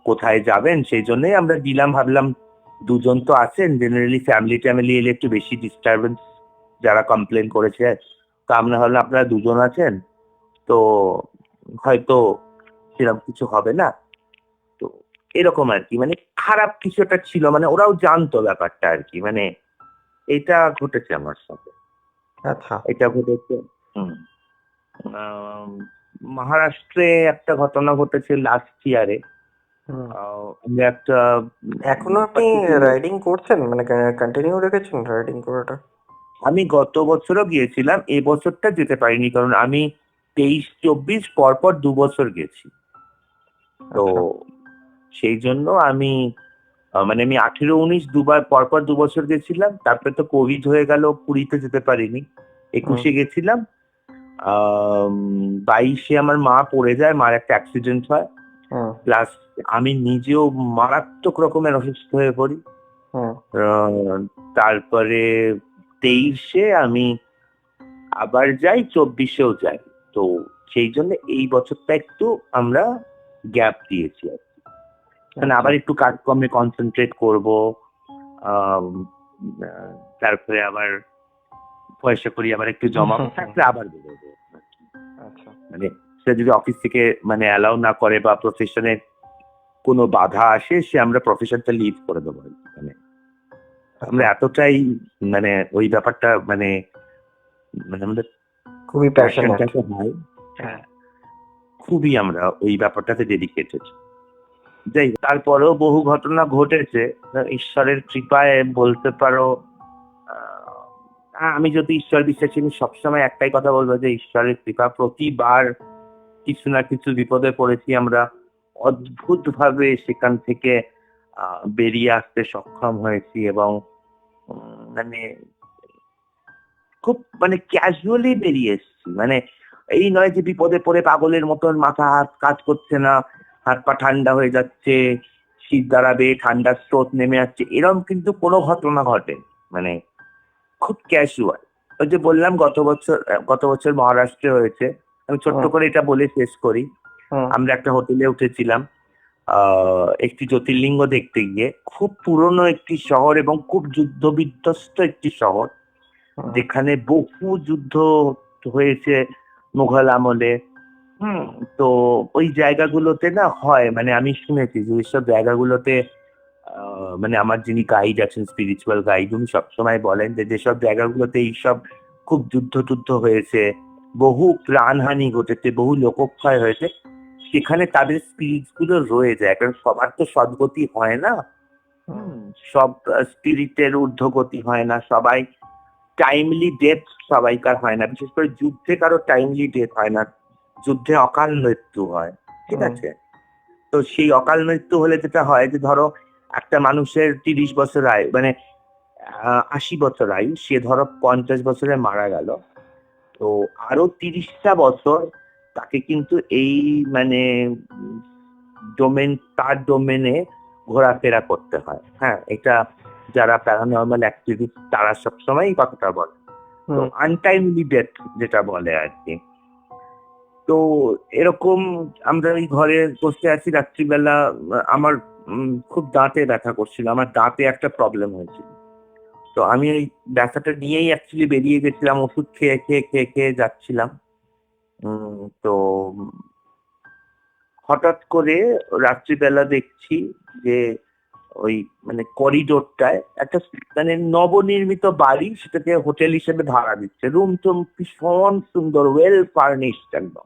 কোথায় যাবেন সেই জন্যই আমরা দিলাম, ভাবলাম দুজন তো আছেন, জেনারেলি ফ্যামিলি এলে একটু বেশি ডিস্টারবেন্স যারা কমপ্লেন করেছে, তো আমরা হলে আপনারা দুজন আছেন, তো হয়তো সেরকম কিছু হবে না, তো এরকম আর কি, মানে খারাপ কিছু একটা ছিল, মানে ওরাও জানতো ব্যাপারটা আর কি, মানে এটা ঘটেছে আমার সাথে। আচ্ছা, এটা ঘটেছে মহারাষ্ট্রে একটা ঘটনা ঘটেছে লাস্ট ইয়ারে। আমরা একটা এখনো আপনি রাইডিং করছেন, মানে কন্টিনিউ রেখেছেন রাইডিং করাটা? আমি গত বছরও গিয়েছিলাম, এই বছরটা যেতে পারিনি, কারণ আমি 23-24 পরপর 2 বছর গেছি, তো সেই জন্য আমি মানে আমি 18-19 দুবার পরপর 2 বছর গেছিলাম, তারপরে তো কোভিড হয়ে গেল, পুরীতে যেতে পারিনি, 21-এ গেছিলাম, 22-এ আমার মা পড়ে যায়, মার একটা অ্যাক্সিডেন্ট হয়, প্লাস আমি নিজেও মারাত্মক রকমের অসুস্থ হয়ে পড়ি, তারপরে 23-এ আমি আবার যাই, 24-এও যাই। তো সেই জন্য এই বছরটা একটু আমরা গ্যাপ দিয়েছি আর কি। মানে আবার একটু কাজকর্মে কনসেন্ট্রেট করব। আম, তারপরে আবার পয়সা করি আবার একটু জমাবো, তারপরে আবার বেরোবো আর কি। আচ্ছা মানে সে যদি অফিস থেকে মানে অ্যালাউ না করে বা প্রফেশনে কোনো বাধা আসে, সে আমরা প্রফেশনটা লিভ করে দেবো আর কি। মানে আমরা এতটাই মানে ওই ব্যাপারটা মানে মানে আমাদের খুবই প্যাশনেট। প্যাশনটাকে হয়, হ্যাঁ, খুবই আমরা ওই ব্যাপারটাতে ডেডিকেটেড। যাই হোক, তারপরেও বহু ঘটনা ঘটেছে। ঈশ্বরের কৃপায় বলতে পারো, আমি যদি ঈশ্বর বিশ্বাসী, আমি সবসময় একটাই কথা বলবো যে ঈশ্বরের কৃপা। প্রতিবার কিছু না কিছু বিপদে পড়েছি আমরা, অদ্ভুত ভাবে সেখান থেকে বেরিয়ে আসতে সক্ষম হয়েছি এবং মানে খুব মানে ক্যাজুয়ালি বেরিয়ে এসেছি। মানে এই নয় যে বিপদে পড়ে পাগলের মতন মাথা হাত কাজ করছে না, হাত পা ঠান্ডা হয়ে যাচ্ছে, শীত দাঁড়াবে, ঠান্ডার স্রোত নেমে যাচ্ছে, এরকম কিন্তু কোনো ঘটনা ঘটে। মানে খুব ক্যাজুয়াল। ওই যে বললাম গত বছর মহারাষ্ট্রে হয়েছে। আমি ছোট্ট করে এটা বলে শেষ করি। আমরা একটা হোটেলে উঠেছিলাম একটি জ্যোতির্লিঙ্গ দেখতে গিয়ে। খুব পুরনো একটি শহর এবং খুব যুদ্ধ বিধ্বস্ত একটি শহর, যেখানে বহু যুদ্ধ হয়েছে মুঘল আমলে। তো ওই জায়গাগুলোতে না হয়, মানে আমি শুনেছি যে ওইসব জায়গাগুলোতে মানে আমার যিনি গাইড আছেন, স্পিরিচুয়াল গাইড, উনি সবসময় বলেন যে যেসব জায়গাগুলোতে এইসব খুব যুদ্ধ টুদ্ধ হয়েছে, বহু প্রাণহানি ঘটেছে, বহু লোকক্ষয় হয়েছে, সেখানে তাদের স্পিরিট গুলো রয়ে যায়। কারণ সবার তো সদ্গতি হয় না, সব স্পিরিটের ঊর্ধ্বগতি হয় না, সবাই টাইমলি ডেথ সবাইকার হয় না। বিশেষ করে যুদ্ধে কারো টাইমলি ডেথ হয় না, যুদ্ধে অকাল মৃত্যু হয়, ঠিক আছে? তো সেই অকাল মৃত্যু হলে যেটা হয় যে ধরো একটা মানুষের 30 বছর আয়ু, মানে 80 বছর আয়ু, সে ধরো 50 বছরে মারা গেল, তো আরো 30টা বছর তাকে কিন্তু এই মানে তার ডোমেনে ঘোরাফেরা করতে হয়। হ্যাঁ, এটা যারা প্যারানর্মাল অ্যাক্টিভিস্ট তারা সবসময় এই কথাটা বলে। তো আনটাইমলি ডেথ যেটা বলে আর কি। তো এরকম আমরা ওই ঘরে বসে আছি রাত্রিবেলা, আমার খুব দাঁতে ব্যথা করছিল, আমার দাঁতে একটা প্রবলেম হয়েছিল। তো আমি ওই ব্যথাটা নিয়েই অ্যাকচুয়ালি বেরিয়ে গেছিলাম, ওষুধ খেয়ে খেয়ে খেয়ে খেয়ে যাচ্ছিলাম। তো হঠাৎ করে রাত্রিবেলা দেখছি যে ওই মানে করিডোরটায় একটা মানে নবনির্মিত বাড়ি, সেটাকে হোটেল হিসেবে ভাড়া দিচ্ছে। রুম টুম ভীষণ সুন্দর, ওয়েল ফার্নিশড একদম।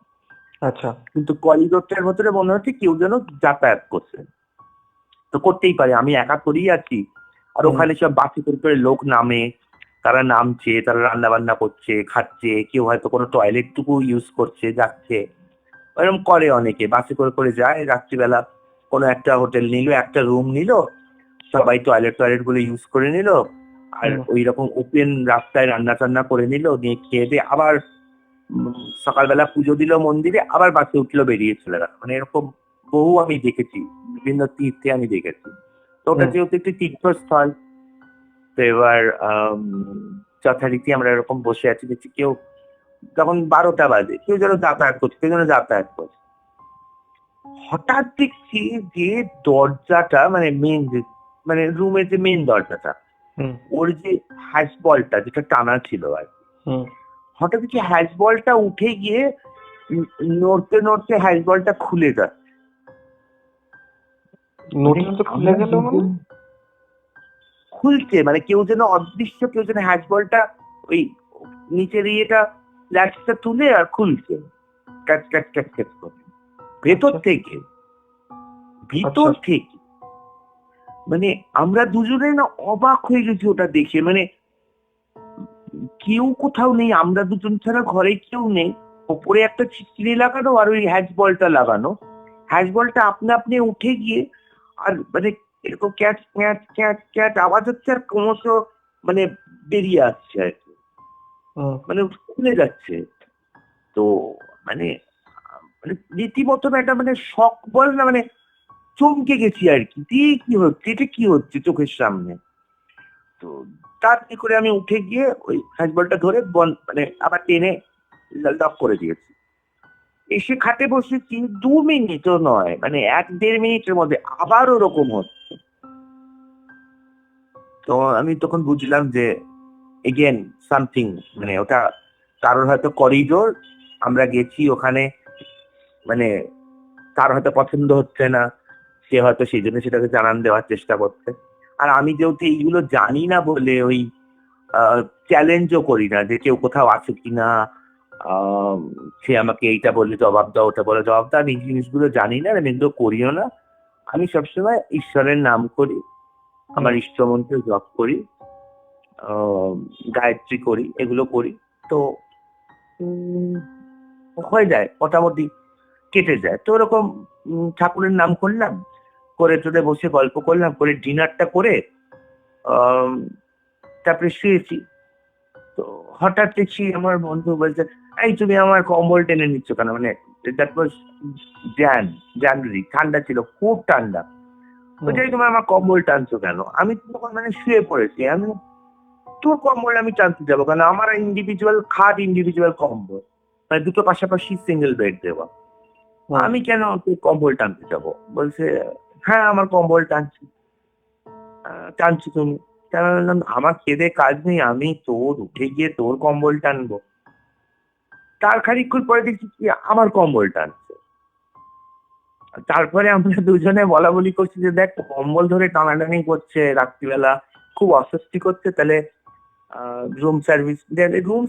আচ্ছা, কিন্তু করিডোরটার ভেতরে মনে হচ্ছে কেউ যেন যাতায়াত করছে। তো করতেই পারে, আমি একা করেই আছি। আর ওখানে সব বাসে করে লোক নামে, তারা নামছে, তারা রান্না বান্না করছে, খাচ্ছে, কেউ হয়তো কোনো টয়লেট টুকু ইউজ করছে, যাচ্ছে, এরকম করে অনেকে। বাসে করে যায় রাত্রিবেলা, কোনো একটা হোটেল নিল, একটা রুম নিল, সবাই টয়লেট গুলো ইউজ করে নিল, আর ওই রকম ওপেন রাস্তায় রান্না টান্না করে নিল, নিয়ে খেয়ে দিয়ে আবার সকালবেলা পুজো দিল মন্দিরে, আবার বাসে উঠলো, বেরিয়ে চলে গেল। মানে এরকম বহু আমি দেখেছি, বিভিন্ন তীর্থে আমি দেখেছি। তো ওটা যেহেতু একটি তীর্থস্থল, তো এবার যথারীতি আমরা এরকম বসে আছি, দেখছি কেউ তখন 12টা বাজে, কেউ যেন যাতায়াত করছে। হঠাৎ দেখছি যে দরজাটা, মানে মেন, মানে রুমের যে মেন দরজাটা, ওর যে হ্যাশ বলটা যেটা টানা ছিল আর কি, হঠাৎ দেখছি হ্যাশ বলটা উঠে গিয়ে নড়তে নড়তে হ্যাশ বলটা খুলে যায়। খুলছে মানে কেউ যেন অদৃশ্য, কেউ যেন হ্যাশ বলটা ওই নিচের ইয়েটা ল্যাচটা তুলে আর খুলছে ক্যাট ক্যাট ক্যাট ক্যাট করে ভিতর থেকে। মানে আমরা দুজনে না অবাক হয়ে গেছি ওটা দেখে। মানে কেউ কোথাও নেই, আমরা দুজন ছাড়া ঘরে কেউ নেই। ওপরে একটা চিকচিনি লাগানো আর ওই হ্যাশ বলটা লাগানো। হ্যাশ বলটা আপনি উঠে গিয়ে আর মানে এরকম ক্যাট ক্যাট ক্যাট ক্যাট আওয়াজ হচ্ছে, আর ক্রমশ মানে বেরিয়ে আসছে আর কি, মানে খুলে যাচ্ছে। তো মানে মানে রীতিমতো একটা মানে শক বল না, মানে চমকে গেছি আর কি, কি হচ্ছে, এটা কি হচ্ছে চোখের সামনে। তো তাড়াতাড়ি করে আমি উঠে গিয়ে ওই হ্যান্ডবলটা ধরে মানে আবার টেনে লক করে দিয়েছি। এসে খাটে বসেছি, 2 মিনিটও নয়, মানে 1-1.5 মিনিটের মধ্যে আবার ওরকম হচ্ছে। তো আমি তখন বুঝলাম যে এগেন সামথিং, মানে ওটা কারোর হয়তো করিডোর, আমরা গেছি ওখানে, মানে তার হয়তো পছন্দ হচ্ছে না, সে হয়তো সেই জন্য সেটাকে জানান দেওয়ার চেষ্টা করছে। আর আমি যেহেতু এইগুলো জানি না বলে ওই চ্যালেঞ্জও করি না যে কেউ কোথাও আছে কিনা, সে আমাকে এইটা বলে জবাব দাও, ওটা বলে জবাব দাও, আমি এই জিনিসগুলো জানি না, আমি এগুলো করিও না। আমি সবসময় ঈশ্বরের নাম করি, আমার ইষ্টমন্ত্র জপ করি, গায়ত্রী করি, এগুলো করি। তো হয়ে যায়, মোটামুটি কেটে যায়। তো ওরকম ঠাকুরের নাম করলাম, করে টোরে বসে গল্প করলাম, করে ডিনারটা করে আম, তারপরে শুয়েছি। তো হঠাৎ দেখছি আমার বন্ধু বলছে, এই তুমি আমার কম্বল টেনে নিচ্ছ কেন? মানে দ্যাট ওয়াজ জানুয়ারি, ঠান্ডা ছিল, খুব ঠান্ডা। ওইটাই তুমি আমার কম্বল টানছো কেন? আমি তখন মানে শুয়ে পড়েছি। আমি, তোর কম্বল আমি টানতে যাবো কেন? আমার ইন্ডিভিজুয়াল খাট, ইন্ডিভিজুয়াল কম্বল, মানে দুটো পাশাপাশি সিঙ্গেল বেড দেওয়া, আমি কেন তোর কম্বল টানতে যাবো? বলছে, হ্যাঁ আমার কম্বল টানছি তুমি। তা আমি বললাম, আমার খেদে কাজ নেই, আমি তোর উঠে গিয়ে তোর কম্বল টানবো? তার খানিকক্ষণ পরে দেখছি কি আমার কম্বল টানছে। তারপরে আমরা দুজনে বলা বলি করছি যে দেখ, কম্বল ধরে টানাটানি করছে রাত্রিবেলা, খুব অস্বস্তি করছে, তাহলে রুম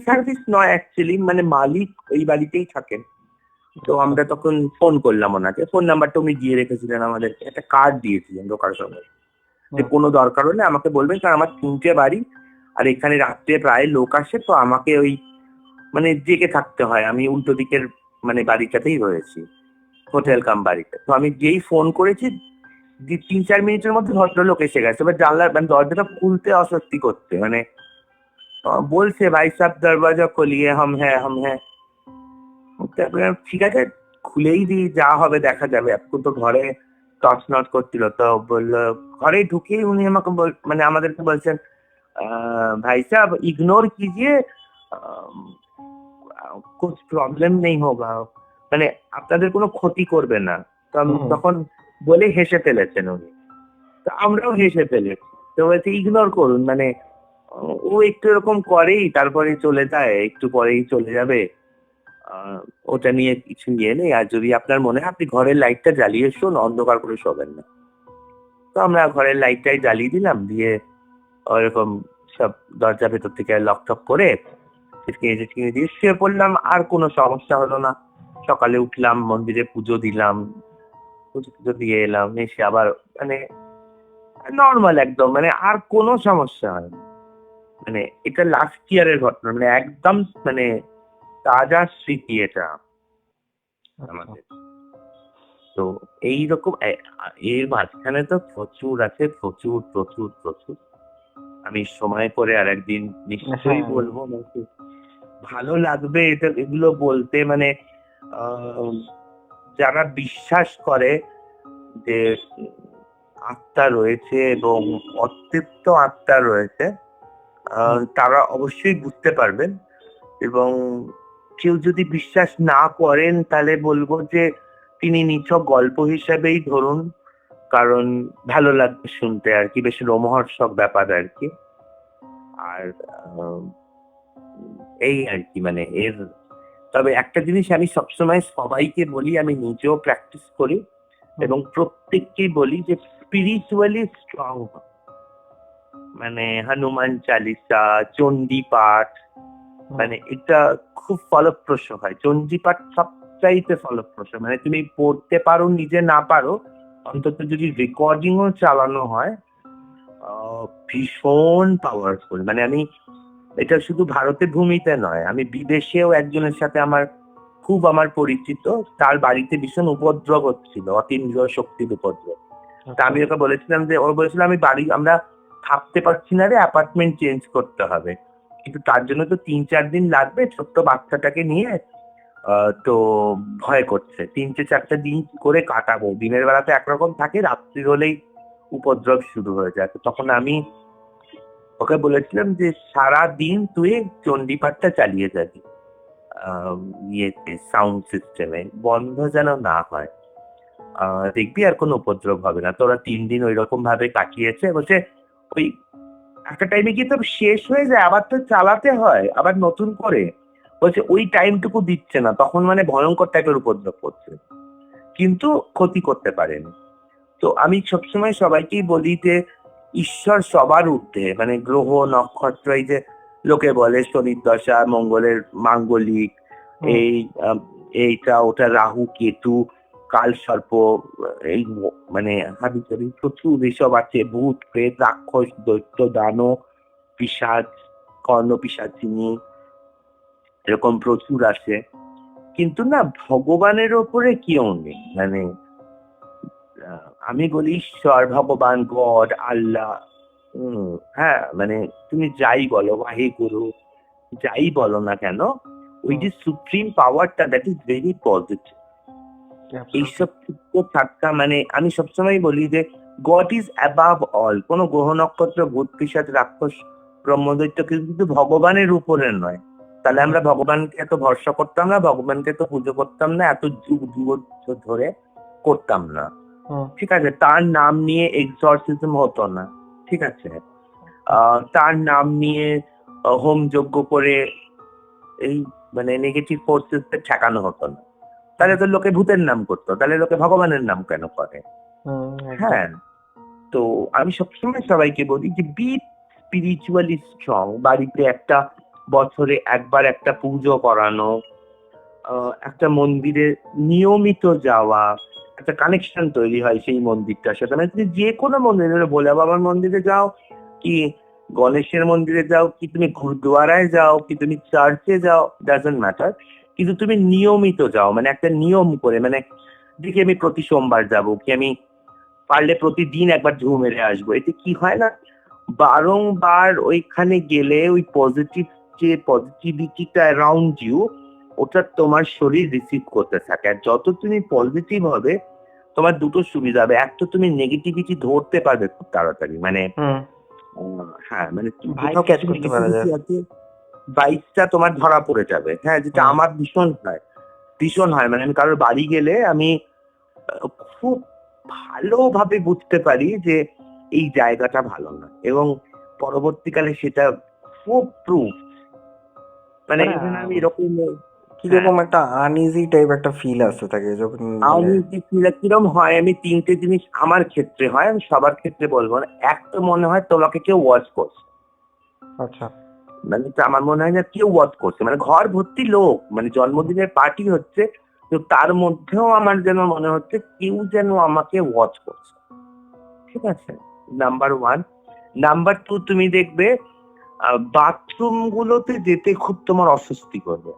সার্ভিস নয় অ্যাকচুয়ালি, মানে মালিক এই বাড়িতেই থাকেন। তো আমরা তখন ফোন করলাম ওনাকে, ফোন নাম্বারটা উনি দিয়ে রেখেছিলেন, আমাদেরকে একটা কার্ড দিয়েছিলেন ঢোকার সময়, যে কোনো দরকার হলে আমাকে বলবেন, কারণ আমার 3টে বাড়ি, আর এখানে রাত্রে প্রায় লোক আসে, তো আমাকে ওই মানে জেগে থাকতে হয়। আমি উল্টো দিকের মানে বাড়িটাতেই রয়েছি, হোটেল কাম বাড়িতে। তো আমি যেই ফোন করেছি 3-4 মিনিটের মধ্যে ভদ্রলোক এসে গেছে। এবার জানলার মানে দরজাটা খুলতে অস্বস্তি করছে, মানে বলছে, ভাই সাহেব দরওয়াজা খুলিয়ে, হাম হ্যাঁ। তারপরে ঠিক আছে খুলেই দিই, যা হবে দেখা যাবে। এখন তো ঘরে টর্চ নট করছিল, তো বললো, ঘরে ঢুকেই উনি আমাকে মানে আমাদেরকে বলছেন, ভাই সাহেব ইগনোর কিজিয়ে, কুছ প্রবলেম নেই হোগা, মানে আপনাদের কোনো ক্ষতি করবে না। তো তখন বলে হেসে ফেলেছেন উনি, তো আমরাও হেসে ফেলেছি। তো বলছে ইগনোর করুন, মানে ও একটু এরকম করেই, তারপরে চলে যায়, একটু পরেই চলে যাবে, ওটা নিয়ে কিছু ইয়ে নেই। আর যদি আপনার মনে হয় আপনি ঘরের লাইটটা জ্বালিয়ে শোন, অন্ধকার করে শোবেন না। তো আমরা ঘরের লাইটটাই জ্বালিয়ে দিলাম, দিয়ে ওরকম সব দরজা ভেতর থেকে লক টক করে ছিটকিনি দিয়ে শুয়ে পড়লাম। আর কোনো সমস্যা হলো না। সকালে উঠলাম, মন্দিরে পুজো দিলাম, পুজো দিয়ে এলাম, এসে আবার মানে নর্মাল একদম, মানে আর কোনো সমস্যা হয়নি। মানে এটা লাস্ট ইয়ারের ঘটনা, মানে একদম মানে তাজা স্মৃতি এটা আমাদের। তো এইরকম এর মাঝখানে তো প্রচুর আছে, প্রচুর। আমি সময় করে আর একদিন নিশ্চয়ই বলবো, নাকি ভালো লাগবে এটা, এগুলো বলতে। মানে যারা বিশ্বাস করে যে আত্মা রয়েছে এবং অতৃপ্ত আত্মা রয়েছে, তারা অবশ্যই বুঝতে পারবেন। এবং কেউ যদি বিশ্বাস না করেন, তাহলে বলবো যে তিনি নিছক গল্প হিসেবেই ধরুন, কারণ ভালো লাগবে শুনতে আর কি, বেশ রোমহর্ষক ব্যাপার আর কি। আর এই আর কি, মানে এর, তবে একটা জিনিস আমি সবসময় সবাইকে বলি, আমি নিজেও প্র্যাকটিস করি এবং প্রত্যেককেই বলি যে স্পিরিচুয়ালি স্ট্রং, মানে হনুমান চালিসা, চণ্ডী পাঠ, মানে এটা খুব ফলপ্রসূ হয়। চণ্ডী পাঠ সবচাইতে ফলপ্রসূ, মানে তুমি পড়তে পারো, নিজে না পারো, অন্তত যদি রেকর্ডিংও চালানো হয়, ভীষণ পাওয়ারফুল। মানে আমি এটা শুধু ভারতের ভূমিতে নয়, আমি বিদেশেও একজনের সাথে আমার পরিচিত, তার বাড়িতে ভীষণ উপদ্রব হচ্ছিল, অতীন্দ্রিয় শক্তির উপদ্রব। তা আমি ওকে বলেছিলাম যে, ও বলেছিল আমি আমরা থাকতে পারছি না রে, অ্যাপার্টমেন্ট চেঞ্জ করতে হবে, কিন্তু তার জন্য তো 3-4 দিন লাগবে, ছোট্ট বাচ্চাটাকে নিয়ে। তো ভয় করছে, 3-4টা দিন কি করে কাটাবো, দিনের বেলাতে একরকম থাকে, রাত্রি হলেই উপদ্রব শুরু হয়ে যায়। তো তখন আমি ওকে বলেছিলাম যে সারা দিন তুই চণ্ডীপাঠটা চালিয়ে যাবি ইয়েতে সাউন্ড সিস্টেমে, বন্ধ যেন না হয়। দেখবি আর কোনো উপদ্রব হবে না। তোরা 3 দিন ওই রকম ভাবে কাটিয়েছে। বলছে ওই একটা টাইমে গিয়ে তো শেষ হয়ে যায়, আবার তো চালাতে হয় আবার নতুন করে। বলছে ওই টাইমটুকু দিচ্ছে না, তখন মানে ভয়ঙ্কর টাইপের উপদ্রব করছে, কিন্তু ক্ষতি করতে পারেনি। তো আমি সবসময় সবাইকেই বলি যে ঈশ্বর সবার ঊর্ধ্বে, মানে গ্রহ নক্ষত্র, এই যে লোকে বলে শনির দশা, মঙ্গলের মাঙ্গলিক, এই এইটা ওটা, রাহু কেতু, কাল সর্প, এই মানে হাবিজাবি প্রচুর এসব আছে, ভূত প্রেত রাক্ষস দৈত্য দানব পিশাচ কর্ণ পিশাচিনী, এরকম প্রচুর আছে। কিন্তু না, ভগবানের ওপরে কেউ নেই। মানে আমি বলি ঈশ্বর, ভগবান, গড, আল্লাহ, হ্যাঁ, মানে তুমি যাই বলো, ওয়াহেগুরু, যাই বলো না কেন, ওই যে সুপ্রিম পাওয়ারটা, দ্যাট ইজ ভেরি পজিটিভ। এইসব থাকা মানে আমি সবসময় বলি যে গড ইজ অ্যাবাভ অল। কোনো গ্রহ নক্ষত্র, ভূত পিশাচ রাক্ষস ব্রহ্মদৈত্য কিন্তু ভগবানের উপরে নয়। তাহলে আমরা ভগবানকে এত ভরসা করতাম না, ভগবানকে তো পুজো করতাম না, এত যুগ যুগ ধরে করতাম না। ঠিক আছে, তার নাম নিয়ে এক্সরসিজম হতো না, ঠিক আছে, তার নাম নিয়ে হোম যজ্ঞ করে এই মানে নেগেটিভ ফোর্সেস ঠেকানো হতো না। তাহলে তো লোকে ভূতের নাম করতো, তাহলে লোকে ভগবানের নাম কেন করে? হ্যাঁ, তো আমি সবসময় সবাইকে বলি যে বি স্পিরিচুয়ালি স্ট্রং। বাড়িতে একটা বছরে একবার একটা পুজো করানো, একটা মন্দিরে নিয়মিত যাওয়া, একটা কানেকশন তৈরি হয় সেই মন্দিরটার সাথে। মানে তুমি যে কোনো মন্দিরে, ভোলা বাবার মন্দিরে যাও কি গণেশের মন্দিরে যাও, কি তুমি গুরুদুয়ারায় যাও, কি তুমি চার্চে যাও, ডাজন্ট ম্যাটার, কিন্তু তুমি নিয়মিত যাও, মানে একটা নিয়ম করে, মানে দেখি আমি প্রতি সোমবার যাব, কি আমি পারলে প্রতিদিন একবার ঢু মেরে আসবো। এতে কি হয় না, বারংবার ওইখানে গেলে ওই পজিটিভ যে পজিটিভিটিটা অ্যারাউন্ড ইউ, ওটা তোমার শরীর রিসিভ করতে থাকে। আর যত তুমি পজিটিভ হবে, তোমার দুটো সুবিধা হবে। এক তো তুমি নেগেটিভিটি ধরতে পারবে খুব তাড়াতাড়ি, মানে হ্যাঁ, মানে বাইকটা তোমার ধরা পড়ে যাবে। হ্যাঁ, যেটা আমার ভীষণ হয়। মানে আমি কারোর বাড়ি গেলে আমি খুব ভালোভাবে বুঝতে পারি যে এই জায়গাটা ভালো না, এবং পরবর্তীকালে সেটা খুব প্রুফ। মানে আমি এরকম কিরকম একটা আনইজি টাইপ একটা ফিল আসতে থাকে যখন কিরকম হয়, আমি 3টে জিনিস আমার ক্ষেত্রে হয়, আমি সবার ক্ষেত্রে বলবো না। একটা মনে হয় তোমাকে কেউ ওয়াচ করছে। আচ্ছা, মানে আমার মনে হয় না কেউ ওয়াচ করছে, মানে ঘর ভর্তি লোক, মানে জন্মদিনের পার্টি হচ্ছে, তো তার মধ্যেও আমার যেন মনে হচ্ছে কেউ যেন আমাকে ওয়াচ করছে। ঠিক আছে, নাম্বার 1। নাম্বার 2, তুমি দেখবে বাথরুম গুলোতে যেতে খুব তোমার অস্বস্তি করবে।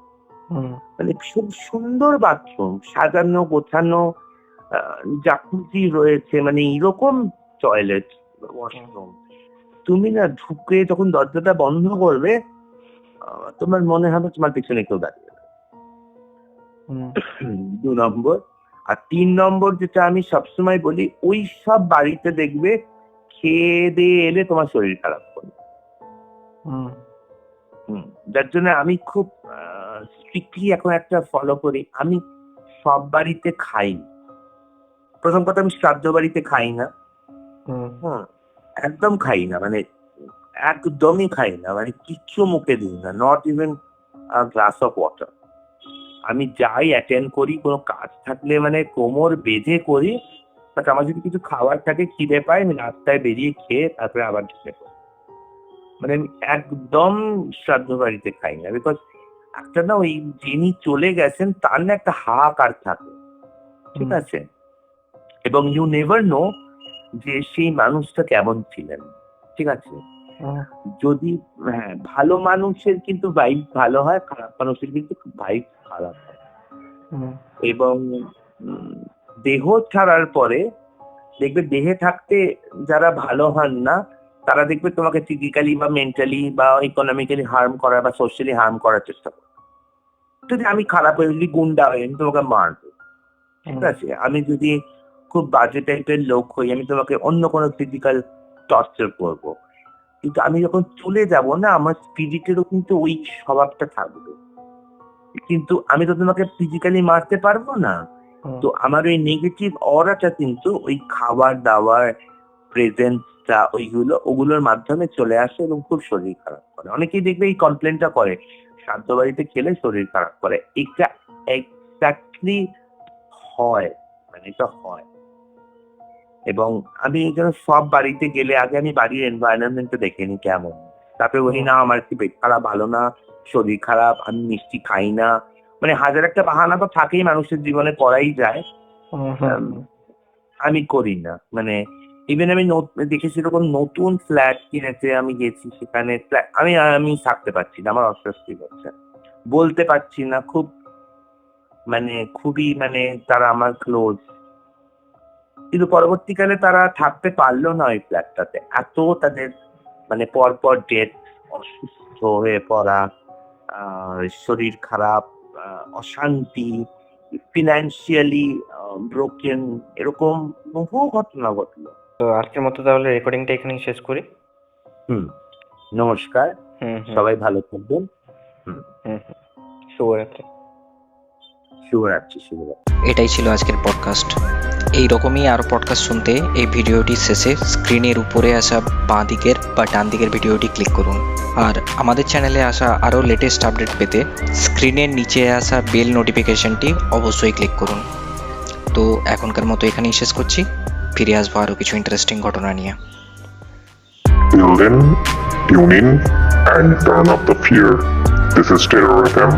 মানে খুব সুন্দর বাথরুম, সাজানো গোছানো, জাকুজি রয়েছে, মানে এরকম টয়লেট, ওয়াশরুম, তুমি না ঢুকে যখন দরজাটা বন্ধ করবে, তোমার মনে হবে তোমার পিছনে কেউ দাঁড়িয়ে। 2 নম্বর। আর 3 নম্বর যেটা আমি সবসময় বলি, ওই সব বাড়িতে দেখবে খেয়ে দিয়ে এলে তোমার শরীর খারাপ করবে। যার জন্য আমি খুব স্ট্রিক্টলি এখন একটা ফলো করি, আমি সব বাড়িতে খাই। প্রথম কথা, আমি শ্রাদ্ধ বাড়িতে খাই না, একদম খাই না, মানে একদমই খাই না, মানে কিচ্ছু মুখে দিই না, not even glass of water. আমি যাই অ্যাটেন্ড করি, কোনো কাজ থাকলে মানে কোমর বেঁধে করি, বাট আমার যদি কিছু খাবার থাকে, খিদে পাই, আমি রাস্তায় বেরিয়ে খেয়ে তারপরে আবার ঢুকে পড়ি। মানে আমি একদম শ্রাদ্ধ বাড়িতে খাই না, বিকজ একটা না, ওই যিনি চলে গেছেন তার না একটা হাহাকার থাকে, ঠিক আছে, এবং ইউ নেভার নো যে সেই মানুষটা কেমন ছিলেন। ঠিক আছে, যদি ভালো মানুষের কিন্তু ভাইব ভালো হয়, খারাপ মানুষের কিন্তু ভাইব খারাপ হয়। এবং দেহ ছাড়ার পরে দেখবে, দেহে থাকতে যারা ভালো হন না, তারা দেখবে তোমাকে ফিজিক্যালি বা মেন্টালি বা ইকোনমিক্যালি হার্ম করার বা সোশ্যালি হার্ম করার চেষ্টা করে। যদি আমি খারাপ হয়ে, যদি গুন্ডা হই, আমি তোমাকে মারবো, ঠিক আছে, আমি যদি খুব বাজে টাইপের লোক হই, আমি তোমাকে অন্য কোনো ফিজিক্যাল টর্চার করবো। কিন্তু আমি যখন চলে যাব না, আমার স্পিরিটেরও কিন্তু ওই স্বভাবটা থাকবে, কিন্তু আমি তো তোমাকে ফিজিক্যালি মারতে পারবো না। তো আমার ওই নেগেটিভ অরাটা কিন্তু ওই খাবার দাবার প্রেজেন্সটা ওগুলোর মাধ্যমে চলে আসে এবং খুব শরীর খারাপ করে। অনেকেই দেখবে এই কমপ্লেনটা করে শ্রাদ্ধ বাড়িতে খেলে শরীর খারাপ করে। এটা এক্স্যাক্টলি হয়, মানে এটা হয়। এবং আমি যেন সব বাড়িতে গেলে আগে আমি বাড়ির এনভায়রনমেন্টটা দেখে নি কেমন, তারপরে বলি না আমার কি পেট খারাপ, ভালো না, শরীর খারাপ, আমি মিষ্টি খাই না, মানে হাজার একটা বাহানা তো থাকেই মানুষের জীবনে, করাই যায়। আমি করি না, মানে ইভেন আমি দেখেছি এরকম নতুন ফ্ল্যাট কিনেছে, আমি গেছি সেখানে আমি থাকতে পারছি না, আমার অস্বস্তি হচ্ছে, বলতে পারছি না, খুবই তারা আমার ক্লোজ, কিন্তু পরবর্তীকালে তারা থাকতে পারলো না ওই ফ্ল্যাটটাতে। এত তাদের পরপর ডেথ, অসুস্থ হয়ে পড়া, শরীর খারাপ, অশান্তি, ফিনান্সিয়ালি ব্রোকেন, এরকম বহু ঘটনা ঘটলো। তো আজকের মতো তাহলে রেকর্ডিংটা এখানেই শেষ করি। নমস্কার, সবাই ভালো থাকবেন। শুভরাত্রি। শুভরাত্রি। এটাই ছিল আজকের পডকাস্ট। এই রকমই আরও পডকাস্ট শুনতে এই ভিডিওটির শেষে স্ক্রিনের উপরে আসা বাঁ দিকের বা ডান দিকের ভিডিওটি ক্লিক করুন। আর আমাদের চ্যানেলে আসা আরও লেটেস্ট আপডেট পেতে স্ক্রিনের নিচে আসা বেল নোটিফিকেশনটি অবশ্যই ক্লিক করুন। তো এখনকার মতো এখানেই শেষ করছি, ফিরে আসবো আরও কিছু ইন্টারেস্টিং ঘটনা নিয়ে। Till then, tune in and turn up the fear. This is Terror FM.